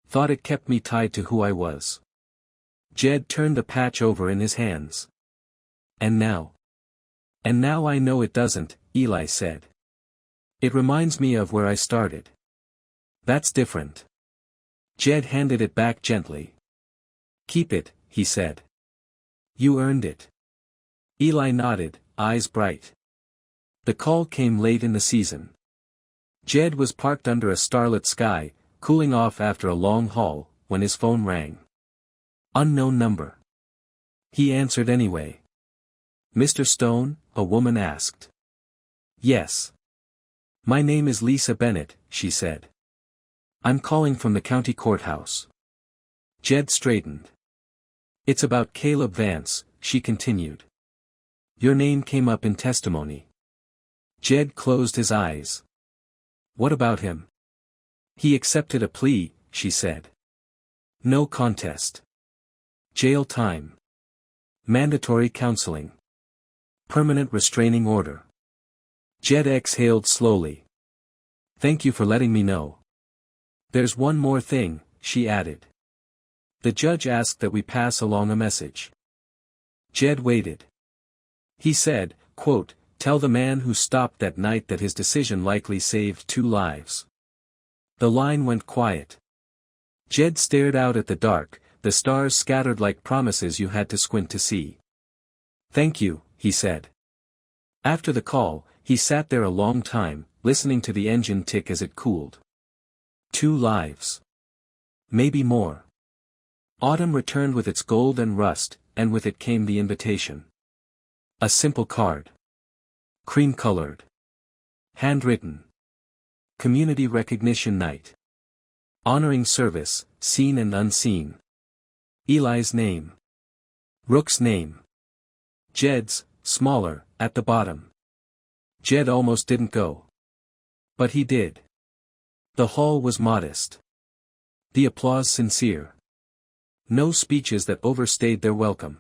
Thought it kept me tied to who I was. Jed turned the patch over in his hands. And now? And now I know it doesn't, Eli said. It reminds me of where I started. That's different. Jed handed it back gently. Keep it, he said. You earned it. Eli nodded, eyes bright. The call came late in the season. Jed was parked under a starlit sky, cooling off after a long haul, when his phone rang. Unknown number. He answered anyway. Mr. Stone? A woman asked. Yes. My name is Lisa Bennett, she said. I'm calling from the county courthouse. Jed straightened. It's about Caleb Vance, she continued. Your name came up in testimony. Jed closed his eyes. What about him? He accepted a plea, she said. No contest. Jail time. Mandatory counseling. Permanent restraining order. Jed exhaled slowly. Thank you for letting me know. There's one more thing, she added. The judge asked that we pass along a message. Jed waited. He said, quote, tell the man who stopped that night that his decision likely saved 2 lives. The line went quiet. Jed stared out at the dark, the stars scattered like promises you had to squint to see. Thank you, he said. After the call, he sat there a long time, listening to the engine tick as it cooled. 2 lives. Maybe more. Autumn returned with its gold and rust, and with it came the invitation. A simple card. Cream-colored. Handwritten. Community Recognition Night. Honoring service, seen and unseen. Eli's name. Rook's name. Jed's, smaller, at the bottom. Jed almost didn't go. But he did. The hall was modest. The applause sincere. No speeches that overstayed their welcome.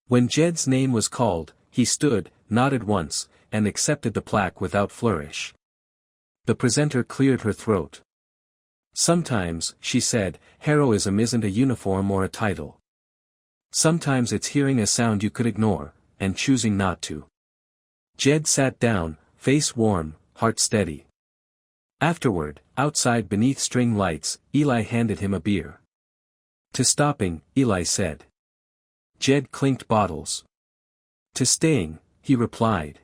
When Jed's name was called, he stood, nodded once, and accepted the plaque without flourish. The presenter cleared her throat. Sometimes, she said, heroism isn't a uniform or a title. Sometimes it's hearing a sound you could ignore, and choosing not to. Jed sat down, face warm, heart steady. Afterward, outside beneath string lights, Eli handed him a beer. To stopping, Eli said. Jed clinked bottles. To staying, he replied.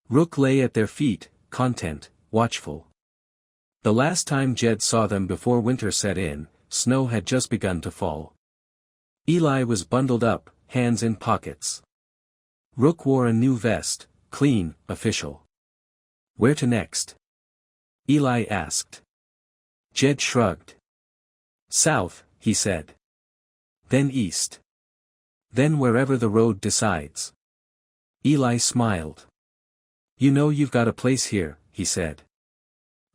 Rook lay at their feet, content, watchful. The last time Jed saw them before winter set in, snow had just begun to fall. Eli was bundled up, hands in pockets. Rook wore a new vest, clean, official. Where to next? Eli asked. Jed shrugged. South, he said. Then east. Then wherever the road decides. Eli smiled. You know you've got a place here, he said.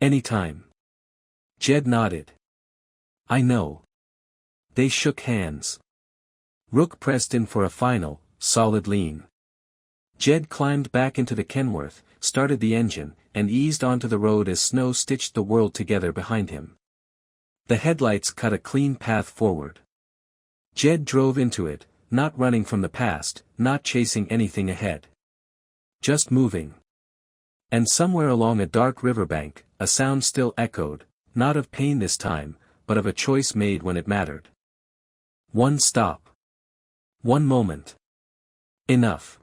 Anytime. Jed nodded. I know. They shook hands. Rook pressed in for a final, solid lean. Jed climbed back into the Kenworth, started the engine, and eased onto the road as snow stitched the world together behind him. The headlights cut a clean path forward. Jed drove into it, not running from the past, not chasing anything ahead. Just moving. And somewhere along a dark riverbank, a sound still echoed, not of pain this time, but of a choice made when it mattered. One stop. One moment. Enough.